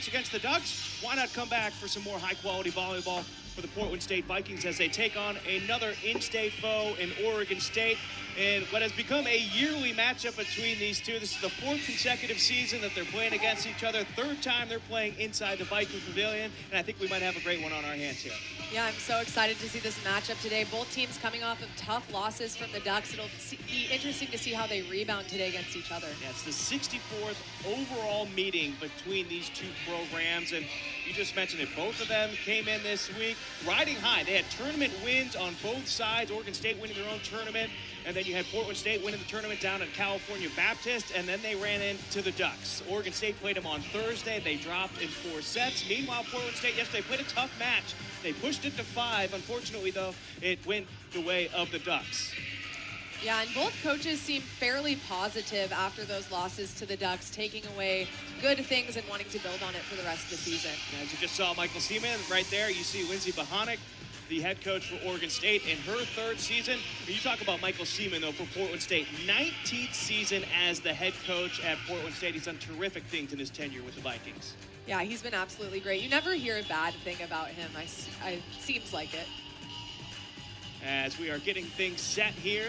against the Ducks. Why not come back for some more high-quality volleyball for the Portland State Vikings as they take on another in-state foe in Oregon State. And what has become a yearly matchup between these two. This is the fourth consecutive season that they're playing against each other. Third time they're playing inside the Viking Pavilion. And I think we might have a great one on our hands here. Yeah, I'm so excited to see this matchup today. Both teams coming off of tough losses from the Ducks. It'll be interesting to see how they rebound today against each other. Yeah, it's the 64th overall meeting between these two programs. And you just mentioned it. Both of them came in this week riding high. They had tournament wins on both sides. Oregon State winning their own tournament. And then you had Portland State winning the tournament down at California Baptist, and then they ran into the Ducks. Oregon State played them on Thursday. They dropped in 4 sets. Meanwhile, Portland State yesterday played a tough match. They pushed it to 5. Unfortunately, though, it went the way of the Ducks. Yeah, and both coaches seem fairly positive after those losses to the Ducks, taking away good things and wanting to build on it for the rest of the season. As you just saw Michael Seaman right there, you see Lindsey Bohonic, the head coach for Oregon State in her 3rd season. You talk about Michael Seaman, though, for Portland State. 19th season as the head coach at Portland State. He's done terrific things in his tenure with the Vikings. Yeah, he's been absolutely great. You never hear a bad thing about him. Seems like it. As we are getting things set here,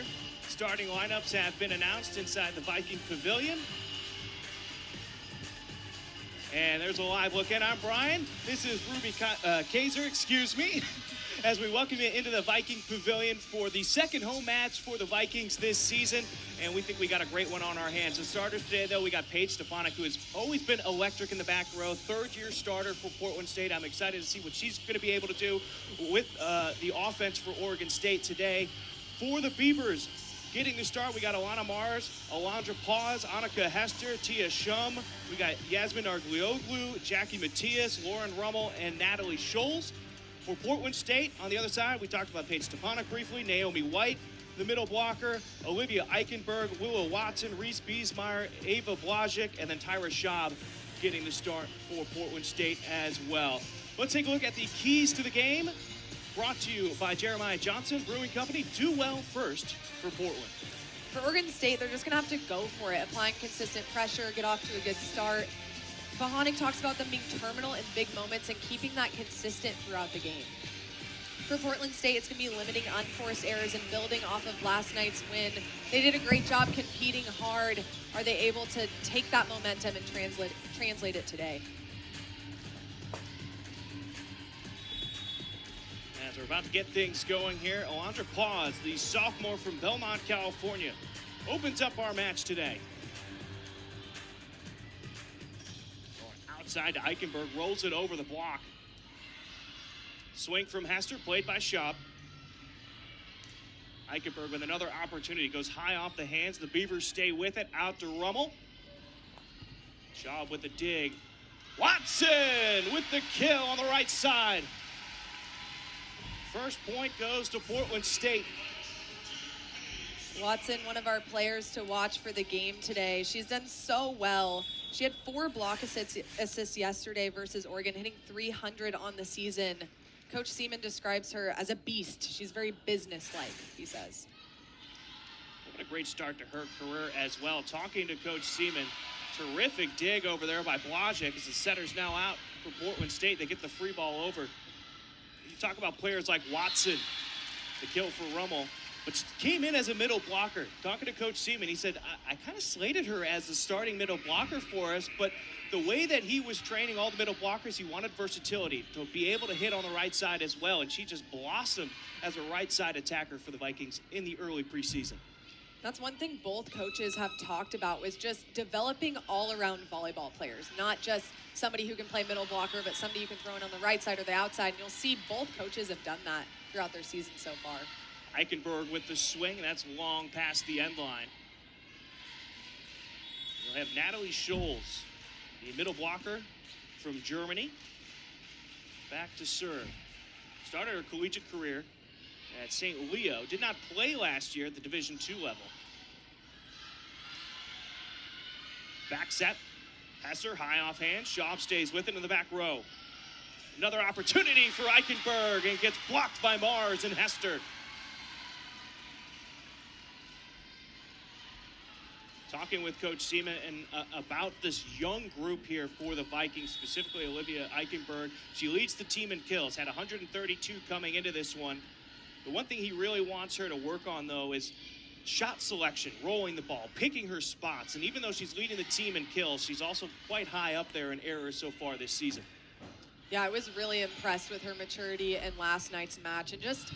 starting lineups have been announced inside the Viking Pavilion. And there's a live look in. I'm Brian. This is Ruby Kaiser, excuse me. As we welcome you into the Viking Pavilion for the second home match for the Vikings this season. And we think we got a great one on our hands. The starters today, though, we got Paige Stefanik, who has always been electric in the back row. 3rd-year starter for Portland State. I'm excited to see what she's going to be able to do with the offense for Oregon State today. For the Beavers, getting the start, we got Alana Mars, Alondra Paz, Annika Hester, Tia Shum. We got Yasmin Arglioglu, Jackie Matias, Lauren Rummel, and Natalie Scholes. For Portland State, on the other side, we talked about Paige Stefanik briefly, Naomi White, the middle blocker, Olivia Eichenberg, Willow Watson, Reese Biesmeyer, Ava Blazic, and then Tyra Schaub getting the start for Portland State as well. Let's take a look at the keys to the game, brought to you by Jeremiah Johnson Brewing Company. Do well first for Portland. For Oregon State, they're just going to have to go for it, applying consistent pressure, get off to a good start. Bohonic talks about them being terminal in big moments and keeping that consistent throughout the game. For Portland State, it's going to be limiting unforced errors and building off of last night's win. They did a great job competing hard. Are they able to take that momentum and translate it today? As we're about to get things going here, Alondra Paz, the sophomore from Belmont, California, opens up our match today. Outside to Eichenberg, rolls it over the block. Swing from Hester, played by Schaub. Eichenberg with another opportunity, goes high off the hands. The Beavers stay with it, out to Rummel. Schaub with the dig. Watson with the kill on the right side. First point goes to Portland State. Watson, one of our players to watch for the game today. She's done so well. She had 4 block assists yesterday versus Oregon, hitting 300 on the season. Coach Seaman describes her as a beast. She's very businesslike, he says. What a great start to her career as well. Talking to Coach Seaman, terrific dig over there by Blazic as the setter's now out for Portland State. They get the free ball over. You talk about players like Watson, the kill for Rummel, but came in as a middle blocker. Talking to Coach Seaman, he said, I kind of slated her as the starting middle blocker for us, but the way that he was training all the middle blockers, he wanted versatility to be able to hit on the right side as well, and she just blossomed as a right side attacker for the Vikings in the early preseason. That's one thing both coaches have talked about, was just developing all-around volleyball players, not just somebody who can play middle blocker, but somebody you can throw in on the right side or the outside. And you'll see both coaches have done that throughout their season so far. Eichenberg with the swing, that's long past the end line. We'll have Natalie Scholes, the middle blocker from Germany, back to serve. Started her collegiate career at St. Leo. Did not play last year at the Division II level. Back set. Hester, high off hand. Schaub stays with it in the back row. Another opportunity for Eichenberg, and gets blocked by Mars and Hester. talking with Coach Seaman and about this young group here for the Vikings, specifically Olivia Eichenberg. She leads the team in kills, had 132 coming into this one. The one thing he really wants her to work on, though, is shot selection, rolling the ball, picking her spots. And even though she's leading the team in kills, she's also quite high up there in errors so far this season. Yeah, I was really impressed with her maturity in last night's match and just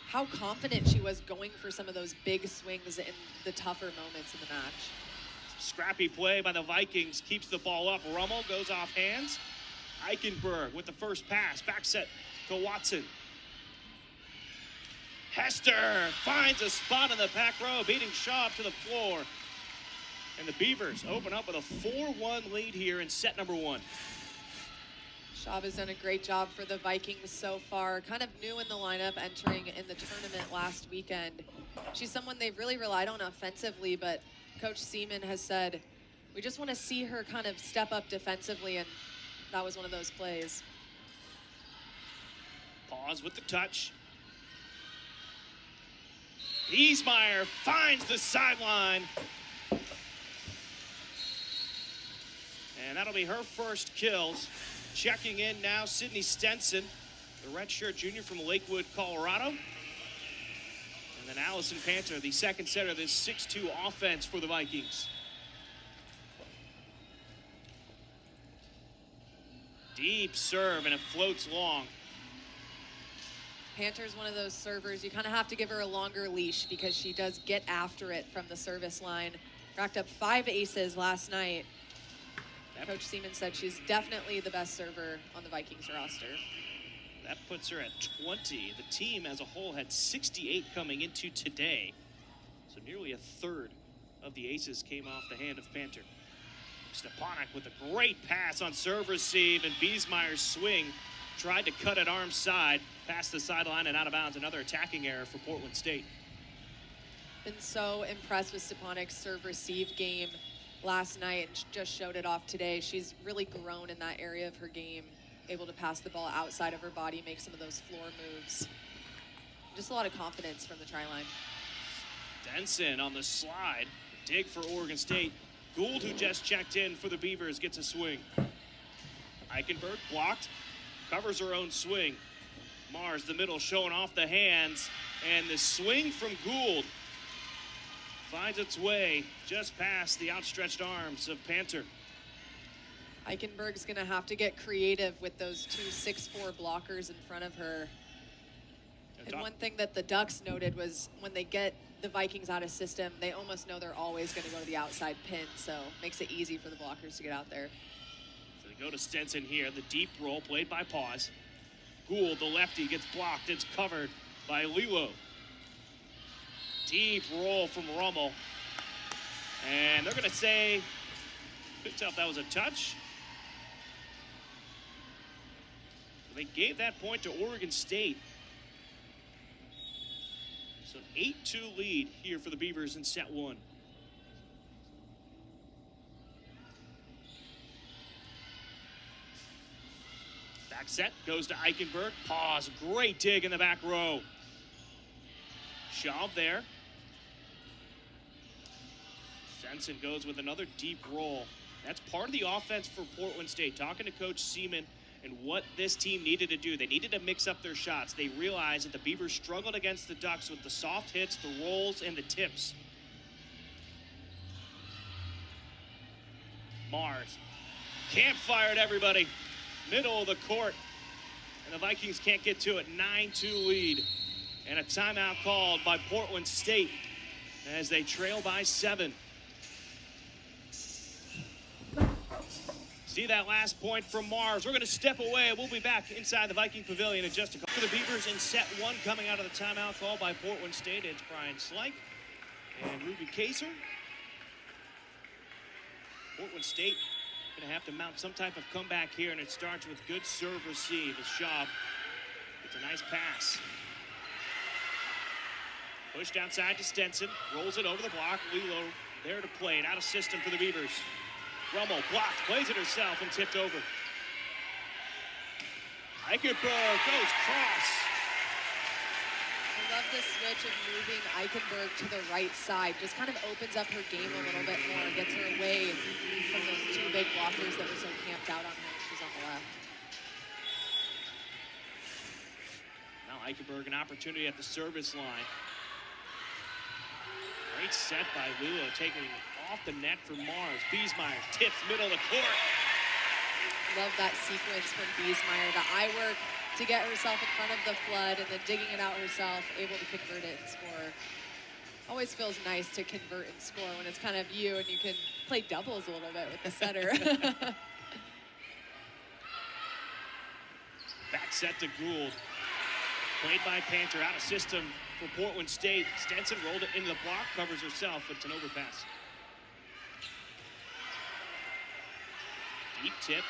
how confident she was going for some of those big swings in the tougher moments in the match. Scrappy play by the Vikings, keeps the ball up. Rummel goes off hands. Eichenberg with the first pass, back set to Watson. Hester finds a spot in the back row, beating Shaw to the floor. And the Beavers open up with a 4-1 lead here in set number 1. Schaub has done a great job for the Vikings so far. Kind of new in the lineup, entering in the tournament last weekend. She's someone they've really relied on offensively, but Coach Seaman has said, we just want to see her kind of step up defensively, and that was one of those plays. Pause with the touch. Biesmeyer finds the sideline. And that'll be her first kills. Checking in now, Sydney Stenson, the redshirt junior from Lakewood, Colorado. And then Allison Panther, the second setter of this 6-2 offense for the Vikings. Deep serve, and it floats long. Panther's one of those servers, you kind of have to give her a longer leash because she does get after it from the service line. Racked up 5 aces last night. Coach Seaman said she's definitely the best server on the Vikings roster. That puts her at 20. The team as a whole had 68 coming into today. So nearly a third of the aces came off the hand of Panther. Stepanek with a great pass on serve receive, and Biesmeyer's swing tried to cut it arm side, past the sideline and out of bounds. Another attacking error for Portland State. Been so impressed with Stepanek's serve receive game last night and just showed it off today. She's really grown in that area of her game, able to pass the ball outside of her body, make some of those floor moves. Just a lot of confidence from the try line. Denson on the slide, dig for Oregon State. Gould, who just checked in for the Beavers, gets a swing. Eichenberg blocked, covers her own swing. Mars, the middle, showing off the hands, and the swing from Gould finds its way just past the outstretched arms of Panther. Eichenberg's gonna have to get creative with those 2 6'4" blockers in front of her. And one thing that the Ducks noted was when they get the Vikings out of system, they almost know they're always gonna go to the outside pin, so makes it easy for the blockers to get out there. So they go to Stenson here, the deep roll played by Pause. Gould, the lefty, gets blocked. It's covered by Lilo. Deep roll from Rummel. And they're going to say, couldn't tell if that was a touch. They gave that point to Oregon State. So an 8-2 lead here for the Beavers in set 1. Back set goes to Eichenberg. Pause. Great dig in the back row. Schaub there. Stenson goes with another deep roll. That's part of the offense for Portland State. Talking to Coach Seaman and what this team needed to do. They needed to mix up their shots. They realized that the Beavers struggled against the Ducks with the soft hits, the rolls, and the tips. Mars. Campfired everybody. Middle of the court. And the Vikings can't get to it. 9-2 lead. And a timeout called by Portland State as they trail by 7. See that last point from Mars. We're going to step away. We'll be back inside the Viking Pavilion in just a couple. For the Beavers in set 1, coming out of the timeout call by Portland State, it's Brian Slike and Ruby Kaiser. Portland State going to have to mount some type of comeback here, and it starts with good serve receive as Schaub gets a nice pass. Pushed outside to Stenson, rolls it over the block. Lilo there to play it, out of system for the Beavers. Rummel blocked, plays it herself, and tipped over. Eichenberg goes cross. love the switch of moving Eichenberg to the right side. Just kind of opens up her game a little bit more, gets her away from those two big blockers that were so camped out on her when she's on the left. Now Eichenberg an opportunity at the service line. Great set by Lua, taking off the net for Mars. Biesmeyer tips middle of the court. Love that sequence from Biesmeyer. The eye work to get herself in front of the flood and then digging it out herself, able to convert it and score. Always feels nice to convert and score when it's kind of you and you can play doubles a little bit with the setter. Back set to Gould. Played by Panther, out of system for Portland State. Stenson rolled it into the block, covers herself, but it's an overpass. Deep tip.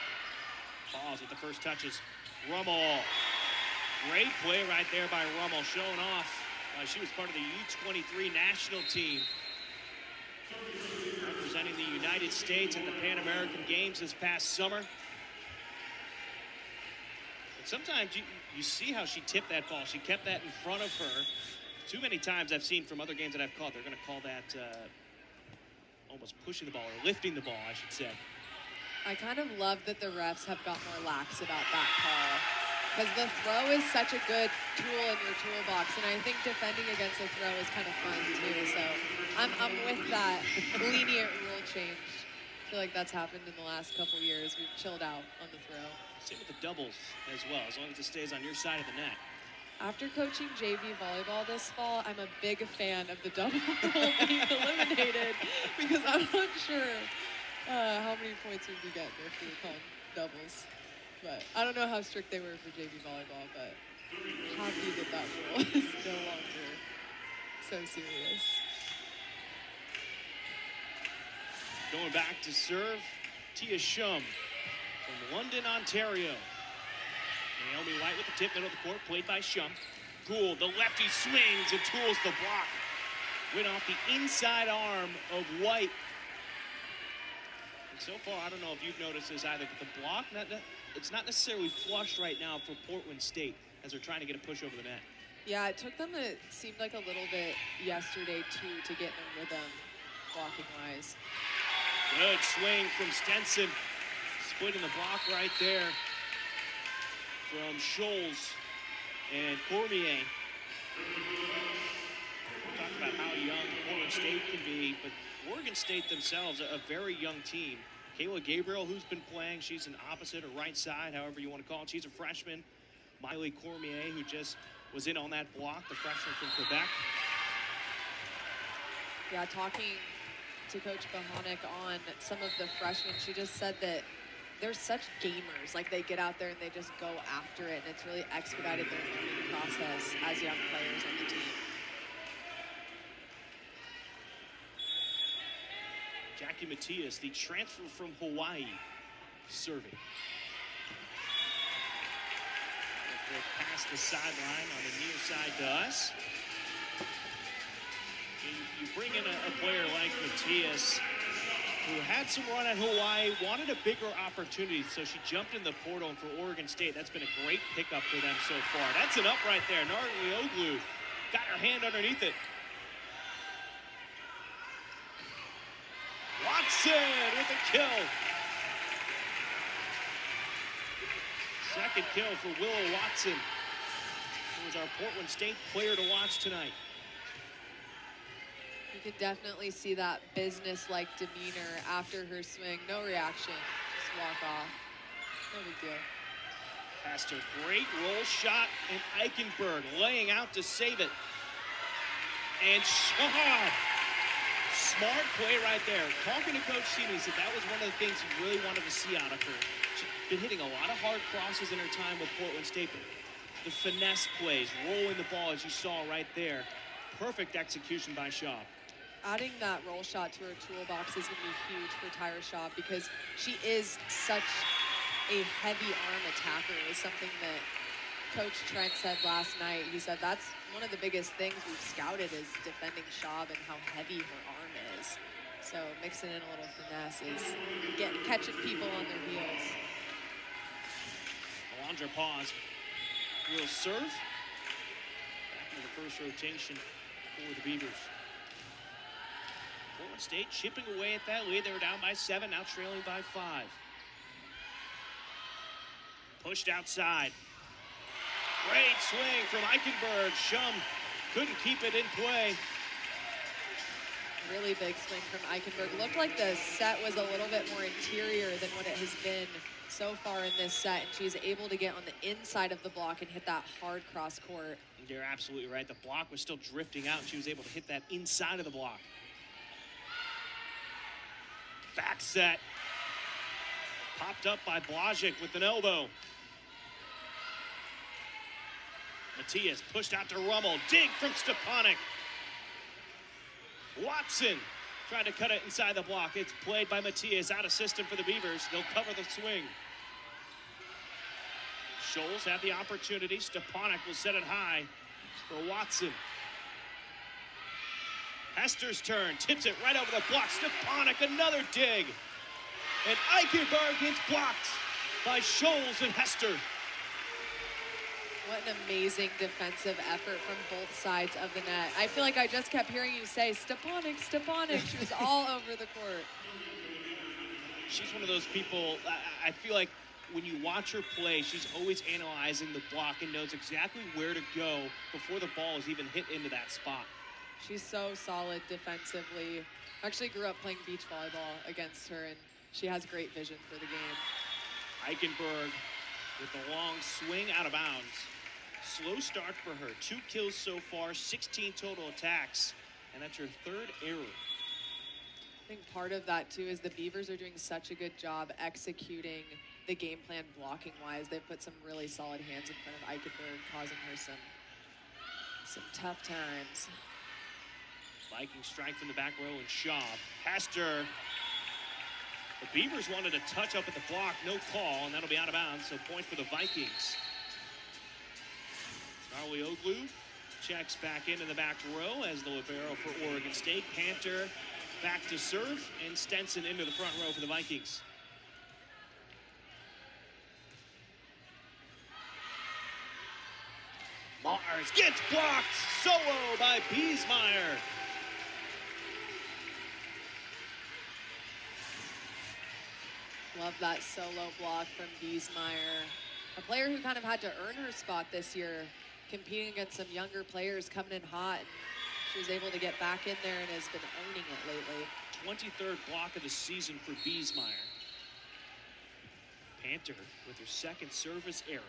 Pause with the first touches. Rummel. Great play right there by Rummel, showing off. She was part of the U23 national team, representing the United States at the Pan American Games this past summer. And sometimes you see how she tipped that ball. She kept that in front of her. Too many times I've seen from other games that I've called, they're going to call that almost pushing the ball or lifting the ball, I should say. I kind of love that the refs have got more lax about that call, because the throw is such a good tool in your toolbox, and I think defending against the throw is kind of fun too. So I'm with that lenient rule change. I feel like that's happened in the last couple years. We've chilled out on the throw. Same with the doubles as well, as long as it stays on your side of the net. After coaching JV volleyball this fall, I'm a big fan of the double rule being eliminated, because I'm not sure how many points we'd be getting if we were calling doubles. But I don't know how strict they were for JV volleyball, but happy that that rule is no longer so serious. Going back to serve, Tia Shum from London, Ontario. Naomi White with the tip, middle of the court, played by Shum. Gould, the lefty swings and tools the block. Went off the inside arm of White. And so far, I don't know if you've noticed this either, but the block, it's not necessarily flush right now for Portland State as they're trying to get a push over the net. Yeah, it took them, it seemed like a little bit yesterday, too, to get in a rhythm, blocking-wise. Good swing from Stenson. Splitting the block right there from Scholes and Cormier. We'll talk about how young Portland State can be, but Oregon State themselves, a very young team. Kayla Gabriel, who's been playing, she's an opposite or right side, however you want to call it. She's a freshman. Miley Cormier, who just was in on that block, the freshman from Quebec. Yeah, talking to Coach Bohonic on some of the freshmen, she just said that they're such gamers. Like, they get out there and they just go after it, and it's really expedited their learning process as young players on the team. Jackie Matias, the transfer from Hawaii, serving. Past the sideline on the near side to us. You bring in a player like Matias, who had some run at Hawaii, wanted a bigger opportunity, so she jumped in the portal. And for Oregon State, that's been a great pickup for them so far. That's an up right there. Narlioglu got her hand underneath it. Watson with a kill. Second kill for Willow Watson, who was our Portland State player to watch tonight. You can definitely see that business-like demeanor after her swing. No reaction, just walk off. No big deal. Past her great roll shot, and Eichenberg laying out to save it. And Shaw, smart play right there. Talking to Coach Seaman, he said that was one of the things he really wanted to see out of her. She's been hitting a lot of hard crosses in her time with Portland State, but the finesse plays, rolling the ball as you saw right there. Perfect execution by Shaw. Adding that roll shot to her toolbox is going to be huge for Tyra Shaw, because she is such a heavy arm attacker. Is something that Coach Trent said last night. He said that's one of the biggest things we've scouted is defending Shaw and how heavy her arm is. So mixing in a little finesse is catching people on their heels. Alondra Paz will serve. Back of the first rotation for the Beavers. Portland State chipping away at that lead. They were down by 7, now trailing by 5. Pushed outside. Great swing from Eichenberg. Shum couldn't keep it in play. Really big swing from Eichenberg. Looked like the set was a little bit more interior than what it has been so far in this set, and she's able to get on the inside of the block and hit that hard cross court. You're absolutely right. The block was still drifting out, and she was able to hit that inside of the block. Back set. Popped up by Blažič with an elbow. Matias pushed out to Rummel. Dig from Stepanek. Watson trying to cut it inside the block. It's played by Matias, out of system for the Beavers. They'll cover the swing. Scholes have the opportunity. Stepanek will set it high for Watson. Hester's turn, tips it right over the block. Stepanek, another dig. And Eichenberg gets blocked by Scholes and Hester. What an amazing defensive effort from both sides of the net. I feel like I just kept hearing you say, Stepanek, Stepanek. She was all over the court. She's one of those people, I feel like when you watch her play, she's always analyzing the block and knows exactly where to go before the ball is even hit into that spot. She's so solid defensively. I actually grew up playing beach volleyball against her, and she has great vision for the game. Eichenberg with the long swing out of bounds. Slow start for her. 2 kills so far, 16 total attacks, and that's her 3rd error. I think part of that, too, is the Beavers are doing such a good job executing the game plan blocking-wise. They've put some really solid hands in front of Eichenberg, causing her some tough times. Viking strike from the back row and Schaub. Hester. The Beavers wanted to touch up at the block. No call, and that'll be out of bounds, so point for the Vikings. Charlie Oglu checks back into the back row as the libero for Oregon State. Panther back to serve, and Stenson into the front row for the Vikings. Mars gets blocked. Solo by Biesmeyer. Love that solo block from Biesmeyer. A player who kind of had to earn her spot this year, competing against some younger players coming in hot. And she was able to get back in there and has been owning it lately. 23rd block of the season for Biesmeyer. Panther with her 2nd service error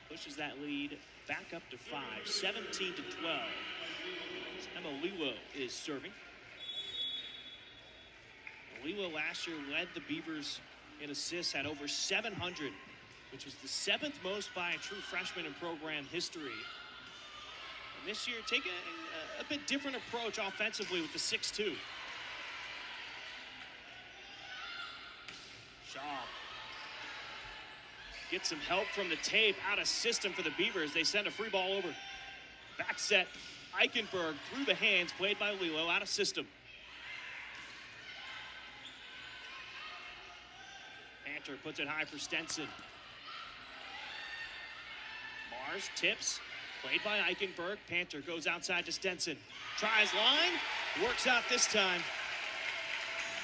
pushes that lead back up to 5, 17 to 12. Emma Liwo is serving. Liwo last year led the Beavers in assists, had over 700, which was the 7th most by a true freshman in program history. And this year, taking a bit different approach offensively with the 6-2. Shaw gets some help from the tape, out of system for the Beavers. They send a free ball over. Back set, Eichenberg through the hands, played by Liwo, out of system. Panther puts it high for Stenson. Mars tips, played by Eichenberg. Panther goes outside to Stenson. Tries line, works out this time.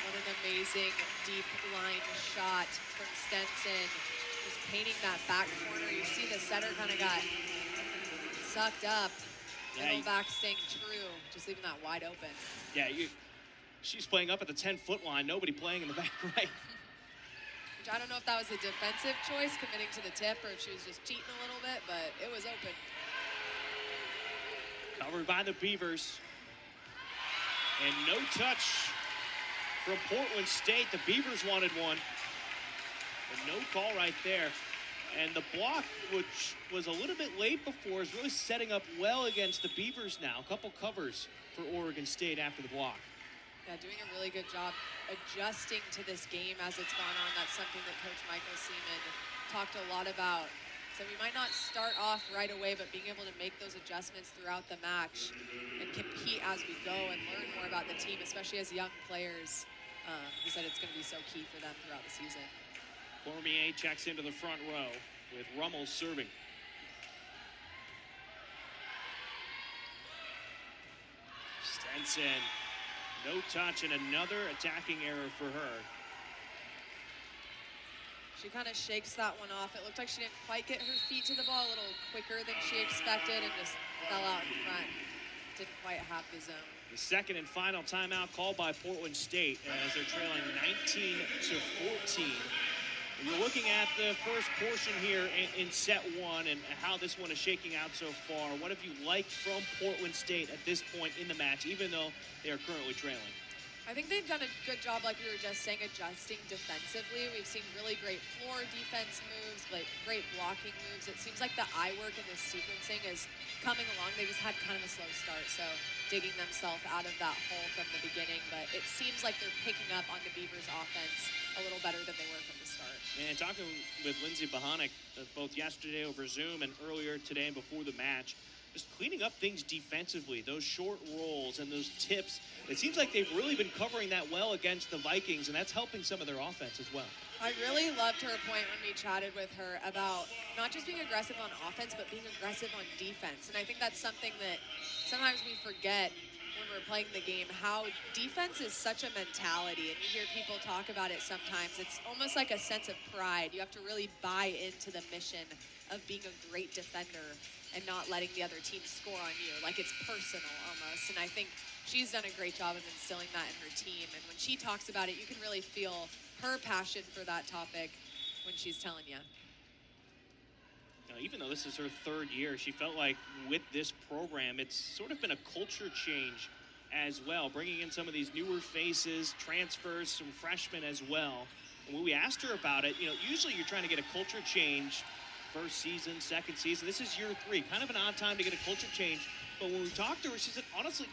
What an amazing deep line shot from Stenson. Just painting that back corner. You see the setter kind of got sucked up. Middle back staying true, just leaving that wide open. Yeah, she's playing up at the 10-foot line. Nobody playing in the back right. I don't know if that was a defensive choice, committing to the tip, or if she was just cheating a little bit, but it was open. Covered by the Beavers. And no touch from Portland State. The Beavers wanted one. But no call right there. And the block, which was a little bit late before, is really setting up well against the Beavers now. A couple covers for Oregon State after the block. Yeah, doing a really good job adjusting to this game as it's gone on. That's something that Coach Michael Seaman talked a lot about. So we might not start off right away, but being able to make those adjustments throughout the match and compete as we go and learn more about the team, especially as young players. He said it's going to be so key for them throughout the season. Cormier checks into the front row with Rummel serving. Benson, no touch, and another attacking error for her. She kind of shakes that one off. It looked like she didn't quite get her feet to the ball a little quicker than she expected and just fell out in front. Didn't quite have the zone. The second and final timeout called by Portland State as they're trailing 19-14. We're looking at the first portion here in set one and how this one is shaking out so far. What have you liked from Portland State at this point in the match, even though they are currently trailing? I think they've done a good job, like we were just saying, adjusting defensively. We've seen really great floor defense moves, like great blocking moves. It seems like the eye work and the sequencing is coming along. They just had kind of a slow start, so digging themselves out of that hole from the beginning. But it seems like they're picking up on the Beavers' offense a little better than they were from the start. And talking with Lindsey Bohanec both yesterday over Zoom and earlier today and before the match, just cleaning up things defensively, those short rolls and those tips. It seems like they've really been covering that well against the Vikings, and that's helping some of their offense as well. I really loved her point when we chatted with her about not just being aggressive on offense, but being aggressive on defense. And I think that's something that sometimes we forget when we're playing the game, how defense is such a mentality. And you hear people talk about it sometimes. It's almost like a sense of pride. You have to really buy into the mission of being a great defender and not letting the other team score on you. Like it's personal almost. And I think she's done a great job of instilling that in her team. And when she talks about it, you can really feel her passion for that topic when she's telling you. Now, even though this is her third year, she felt like with this program, it's sort of been a culture change as well, bringing in some of these newer faces, transfers, some freshmen as well. And when we asked her about it, usually you're trying to get a culture change first season, second season. This is year 3, kind of an odd time to get a culture change. But when we talked to her, she said, honestly,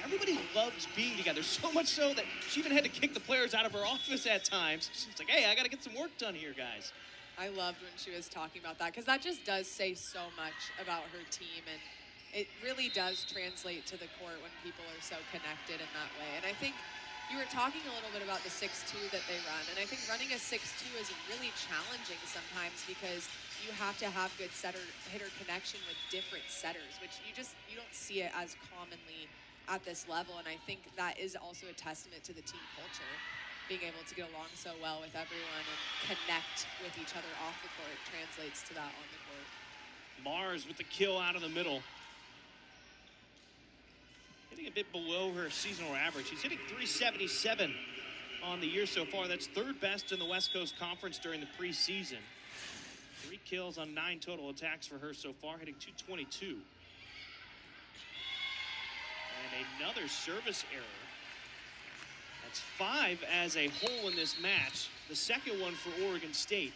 everybody loves being together, so much so that she even had to kick the players out of her office at times. She's like, hey, I got to get some work done here, guys. I loved when she was talking about that, because that just does say so much about her team, and it really does translate to the court when people are so connected in that way. And I think you were talking a little bit about the 6-2 that they run, and I think running a 6-2 is really challenging sometimes because you have to have good setter-hitter connection with different setters, which you don't see it as commonly at this level. And I think that is also a testament to the team culture, being able to get along so well with everyone and connect with each other off the court translates to that on the court. Mars with the kill out of the middle. Hitting a bit below her seasonal average. She's hitting .377 on the year so far. That's third best in the West Coast Conference during the preseason. 3 kills on 9 total attacks for her so far, hitting .222. And another service error. That's 5 as a whole in this match. The second one for Oregon State.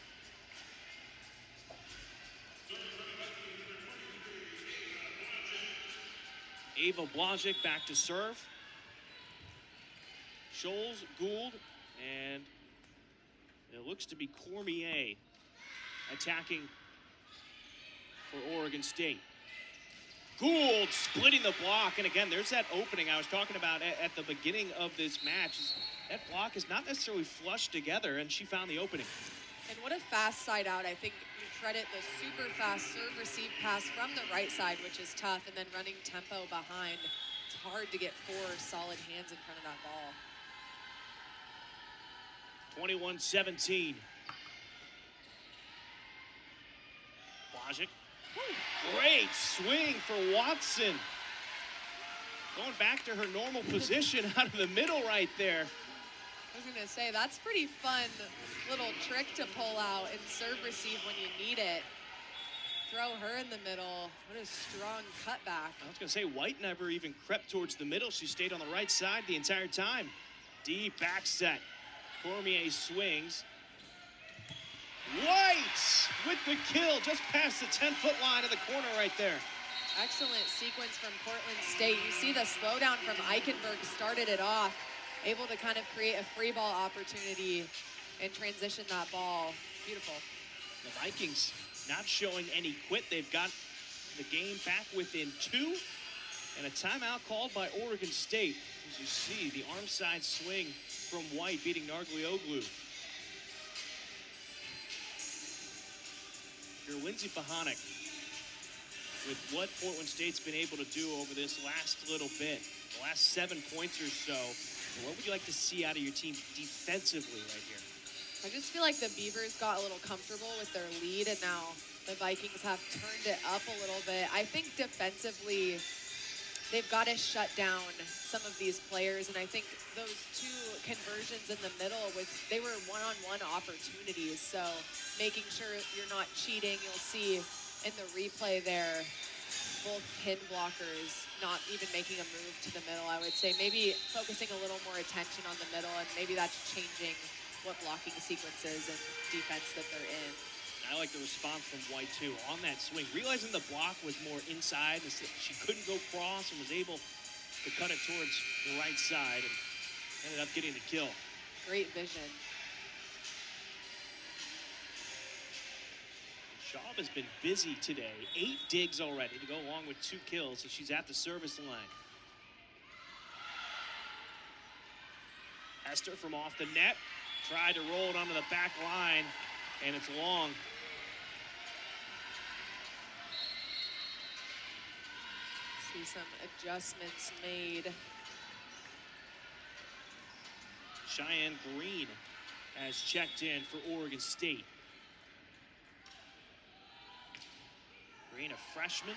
Ava Blažic back to serve. Scholes, Gould, and it looks to be Cormier attacking for Oregon State. Gould splitting the block, and again, there's that opening I was talking about at the beginning of this match. That block is not necessarily flushed together, and she found the opening. And what a fast side out. I think you credit the super fast serve receive pass from the right side, which is tough, and then running tempo behind. It's hard to get 4 solid hands in front of that ball. 21-17. Blažic. Great swing for Watson. Going back to her normal position out of the middle right there. I was going to say, that's pretty fun little trick to pull out and serve receive when you need it. Throw her in the middle. What a strong cutback. I was going to say, White never even crept towards the middle. She stayed on the right side the entire time. Deep back set. Cormier swings. White with the kill just past the 10-foot line of the corner right there. Excellent sequence from Portland State. You see the slowdown from Eichenberg started it off, able to kind of create a free ball opportunity and transition that ball. Beautiful. The Vikings not showing any quit. They've got the game back within 2, and a timeout called by Oregon State. As you see, the arm side swing from White beating Narglioglu. Your Lindsey Bohanec. with what Portland State's been able to do over this last little bit, the last 7 points or so. What would you like to see out of your team defensively right here? I just feel like the Beavers got a little comfortable with their lead, and now the Vikings have turned it up a little bit. I think defensively, they've got to shut down some of these players, and I think those 2 conversions in the middle, they were one-on-one opportunities, so making sure you're not cheating. You'll see in the replay there, both pin blockers not even making a move to the middle. I would say maybe focusing a little more attention on the middle, and maybe that's changing what blocking sequences and defense that they're in. I like the response from White, too, on that swing. Realizing the block was more inside, she couldn't go cross and was able to cut it towards the right side and ended up getting the kill. Great vision. Schaub has been busy today. 8 digs already to go along with 2 kills, so she's at the service line. Hester from off the net. Tried to roll it onto the back line, and it's long. See some adjustments made. Cheyenne Green has checked in for Oregon State. Green, a freshman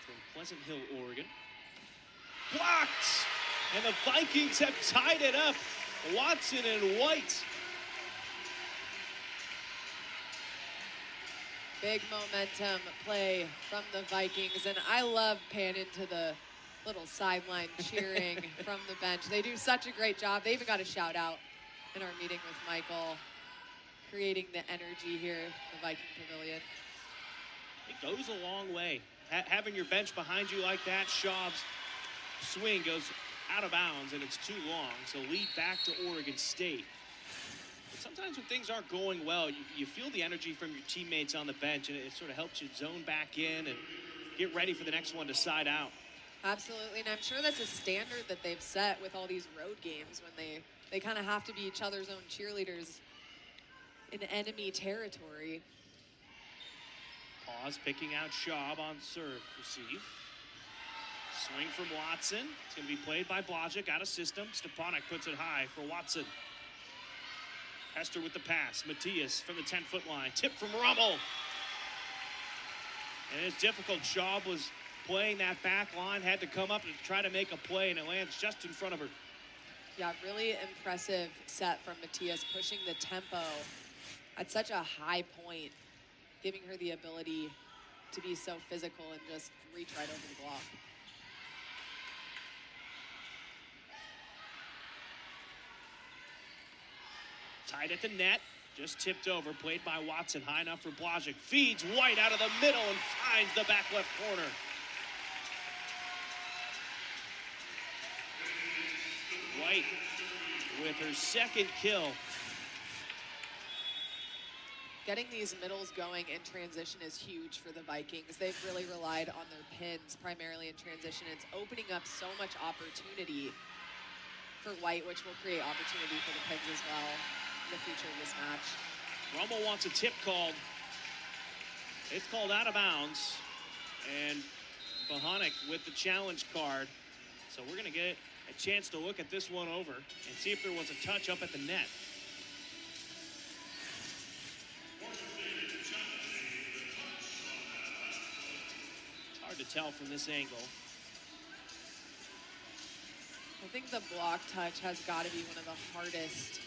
from Pleasant Hill, Oregon. Blocked! And the Vikings have tied it up. Watson and White. Big momentum play from the Vikings, and I love paying into the little sideline cheering from the bench. They do such a great job. They even got a shout out in our meeting with Michael, creating the energy here in the Viking Pavilion. It goes a long way. Having your bench behind you like that, Schaub's swing goes out of bounds, and it's too long, so lead back to Oregon State. But sometimes when things aren't going well, you feel the energy from your teammates on the bench, and it sort of helps you zone back in and get ready for the next one to side out. Absolutely, and I'm sure that's a standard that they've set with all these road games when they kind of have to be each other's own cheerleaders in enemy territory. Pause, picking out Schaub on serve, receive. Swing from Watson. It's going to be played by Blodgett, out of system. Stepanek puts it high for Watson. Hester with the pass. Matias from the 10-foot line. Tip from Rummel. And it's difficult. Schaub was playing that back line, had to come up and try to make a play, and it lands just in front of her. Yeah, really impressive set from Matias, pushing the tempo at such a high point, giving her the ability to be so physical and just reach right over the block. Tied at the net, just tipped over, played by Watson, high enough for Blodgett. Feeds White out of the middle and finds the back left corner. White with her 2nd kill. Getting these middles going in transition is huge for the Vikings. They've really relied on their pins, primarily in transition. It's opening up so much opportunity for White, which will create opportunity for the pins as well in the future of this match. Rummel wants a tip called. It's called out of bounds. And Bohonic with the challenge card. So we're going to get a chance to look at this one over and see if there was a touch up at the net. It's hard to tell from this angle. I think the block touch has got to be one of the hardest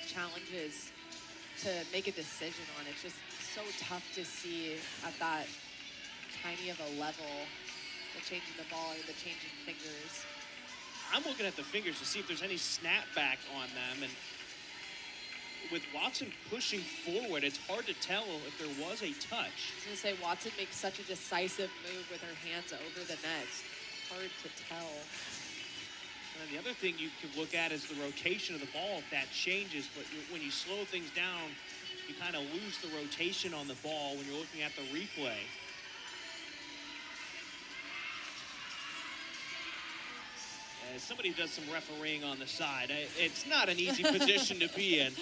challenges to make a decision on. It's just so tough to see at that tiny of a level, the changing the ball or the changing fingers. I'm looking at the fingers to see if there's any snapback on them, and with Watson pushing forward, it's hard to tell if there was a touch. I was going to say, Watson makes such a decisive move with her hands over the net. It's hard to tell. And the other thing you could look at is the rotation of the ball, if that changes, but when you slow things down, you kind of lose the rotation on the ball when you're looking at the replay. As somebody does some refereeing on the side, it's not an easy position to be in.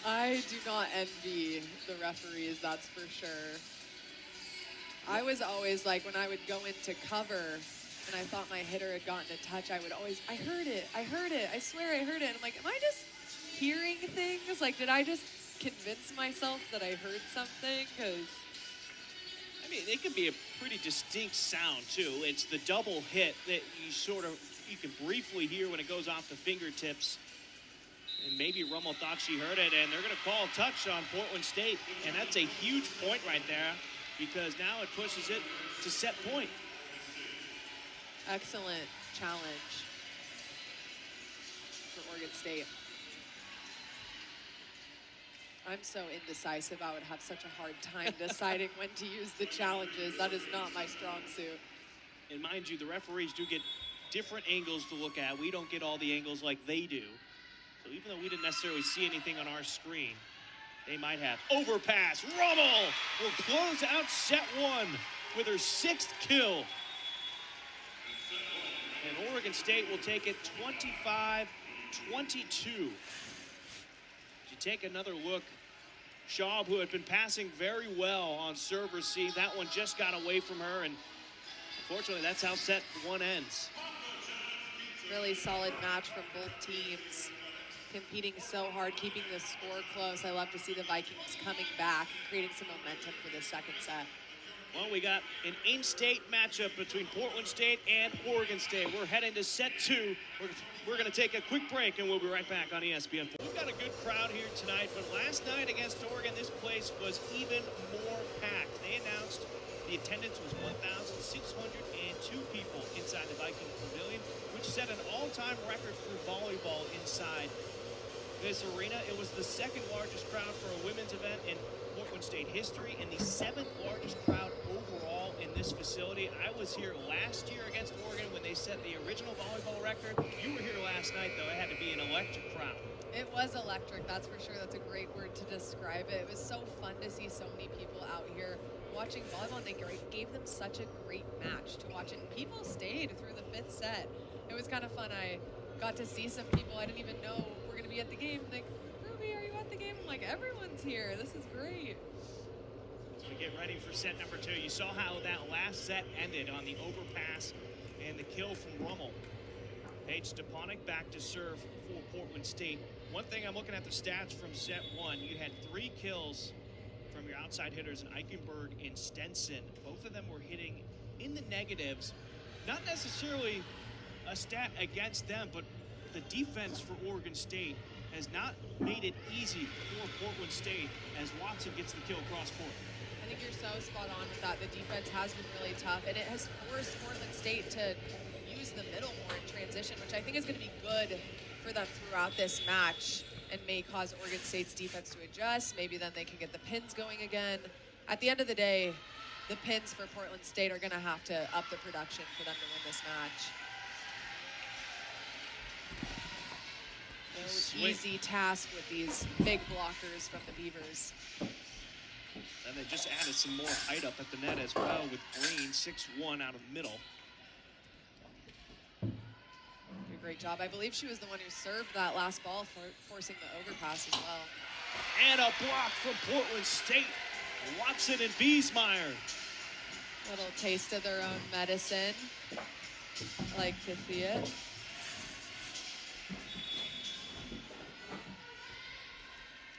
I do not envy the referees, that's for sure. I was always like, when I would go into cover and I thought my hitter had gotten a touch, I would always, I heard it, I swear I heard it. And I'm like, am I just hearing things? Like, did I just convince myself that I heard something? Because I mean, it can be a pretty distinct sound too. It's the double hit that you can briefly hear when it goes off the fingertips. And maybe Rummel thought she heard it, and they're going to call a touch on Portland State. And that's a huge point right there, because now it pushes it to set point. excellent challenge for Oregon State. I'm so indecisive. I would have such a hard time deciding when to use the challenges. That is not my strong suit. And mind you, the referees do get different angles to look at. We don't get all the angles like they do. So even though we didn't necessarily see anything on our screen, they might have. Overpass. Rummel will close out set one with her 6th kill. And Oregon State will take it 25-22. You take another look. Schaub, who had been passing very well on serve receive, that one just got away from her, and unfortunately that's how set one ends. Really solid match from both teams, competing so hard, keeping the score close. I love to see the Vikings coming back and creating some momentum for the second set. Well, we got an in-state matchup between Portland State and Oregon State. We're heading to set 2. We're going to take a quick break, and we'll be right back on ESPN. We've got a good crowd here tonight, but last night against Oregon, this place was even more packed. They announced the attendance was 1,602 people inside the Viking Pavilion, which set an all-time record for volleyball inside this arena. It was the 2nd largest crowd for a women's event in Portland State history and the 7th largest crowd overall in this facility. I was here last year against Oregon when they set the original volleyball record. You were here last night, though. It had to be an electric crowd. It was electric, that's for sure. That's a great word to describe it. It was so fun to see so many people out here watching volleyball, and they gave them such a great match to watch. And people stayed through the 5th set. It was kind of fun. I got to see some people I didn't even know were going to be at the game. Like, Ruby, are you at the game? I'm like, everyone's here. This is great. As we get ready for set number 2, you saw how that last set ended on the overpass and the kill from Rummel. Paige Stepanek back to serve for Portland State. One thing, I'm looking at the stats from set 1. You had 3 kills from your outside hitters in Eichenberg and Stenson. Both of them were hitting in the negatives. Not necessarily a stat against them, but the defense for Oregon State has not made it easy for Portland State as Watson gets the kill across court. I think you're so spot on with that. The defense has been really tough, and it has forced Portland State to use the middle more in transition, which I think is going to be good for them throughout this match and may cause Oregon State's defense to adjust. Maybe then they can get the pins going again. At the end of the day, the pins for Portland State are going to have to up the production for them to win this match. No easy task with these big blockers from the Beavers. And they just added some more height up at the net as well with Green, 6'1" out of the middle. Great job. I believe she was the one who served that last ball, for forcing the overpass as well. And a block from Portland State. Watson and Biesmeyer. Little taste of their own medicine. Like to see it.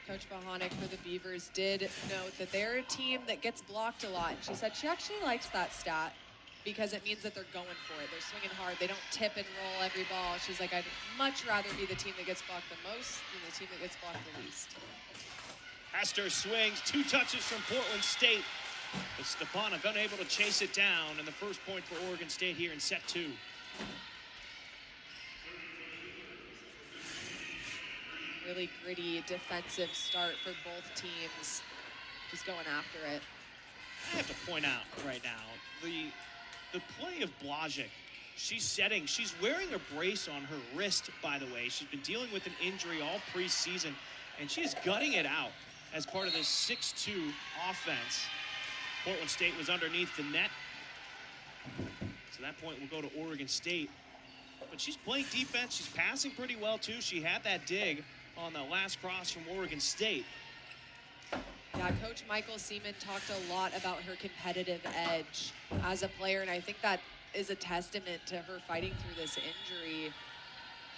Coach Bohonic for the Beavers did note that they're a team that gets blocked a lot. She said she actually likes that stat because it means that they're going for it. They're swinging hard. They don't tip and roll every ball. She's like, I'd much rather be the team that gets blocked the most than the team that gets blocked the least. Hester swings, 2 touches from Portland State. But Stepanek unable to chase it down, and the first point for Oregon State here in set 2. Really gritty defensive start for both teams. Just going after it. I have to point out right now, the play of Blazek. She's wearing a brace on her wrist, by the way. She's been dealing with an injury all preseason, and she is gutting it out as part of this 6-2 offense. Portland State was underneath the net. So that point will go to Oregon State. But she's playing defense. She's passing pretty well, too. She had that dig on the last cross from Oregon State. Yeah, Coach Michael Seaman talked a lot about her competitive edge as a player, and I think that is a testament to her fighting through this injury.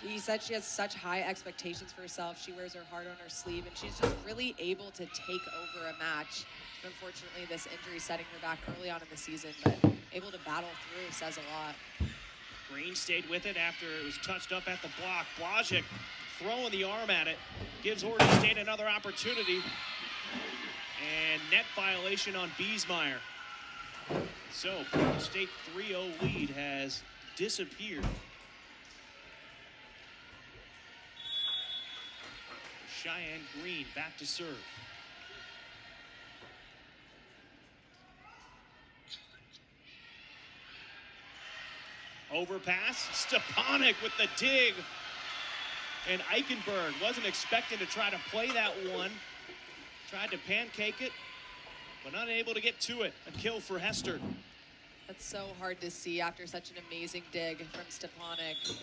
He said she has such high expectations for herself. She wears her heart on her sleeve, and she's just really able to take over a match. Unfortunately, this injury setting her back early on in the season, but able to battle through says a lot. Green stayed with it after it was touched up at the block. Blazic throwing the arm at it. Gives Oregon State another opportunity. And net violation on Biesmeyer. So, Oregon State 3-0 lead has disappeared. Cheyenne Green back to serve. Overpass, Stepanek with the dig. And Eichenberg wasn't expecting to try to play that one. Tried to pancake it, but unable to get to it. A kill for Hester. That's so hard to see after such an amazing dig from Stepanek.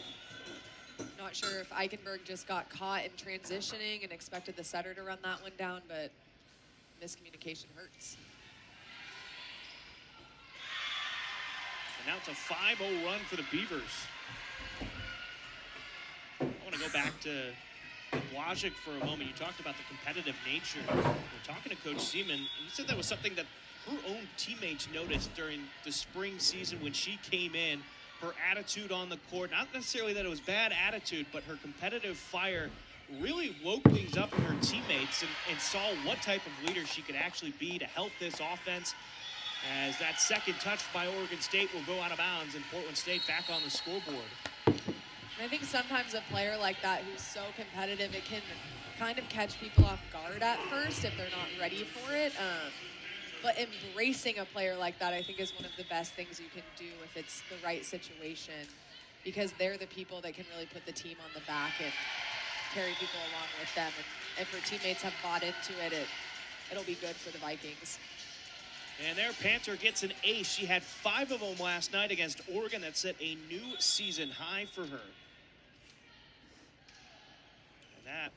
Not sure if Eichenberg just got caught in transitioning and expected the setter to run that one down, but miscommunication hurts. And now it's a 5-0 run for the Beavers. I want to go back to Blazic for a moment. You talked about the competitive nature. We're talking to Coach Seaman, and he said that was something that her own teammates noticed during the spring season when she came in. Her attitude on the court, not necessarily that it was bad attitude, but her competitive fire really woke things up in her teammates and saw what type of leader she could actually be to help this offense. As that second touch by Oregon State will go out of bounds and Portland State back on the scoreboard. I think sometimes a player like that who's so competitive, it can kind of catch people off guard at first if they're not ready for it. But embracing a player like that, I think, is one of the best things you can do if it's the right situation, because they're the people that can really put the team on the back and carry people along with them. And if her teammates have bought into it, it'll be good for the Vikings. And there, Panther gets an ace. She had 5 of them last night against Oregon. That set a new season high for her. And that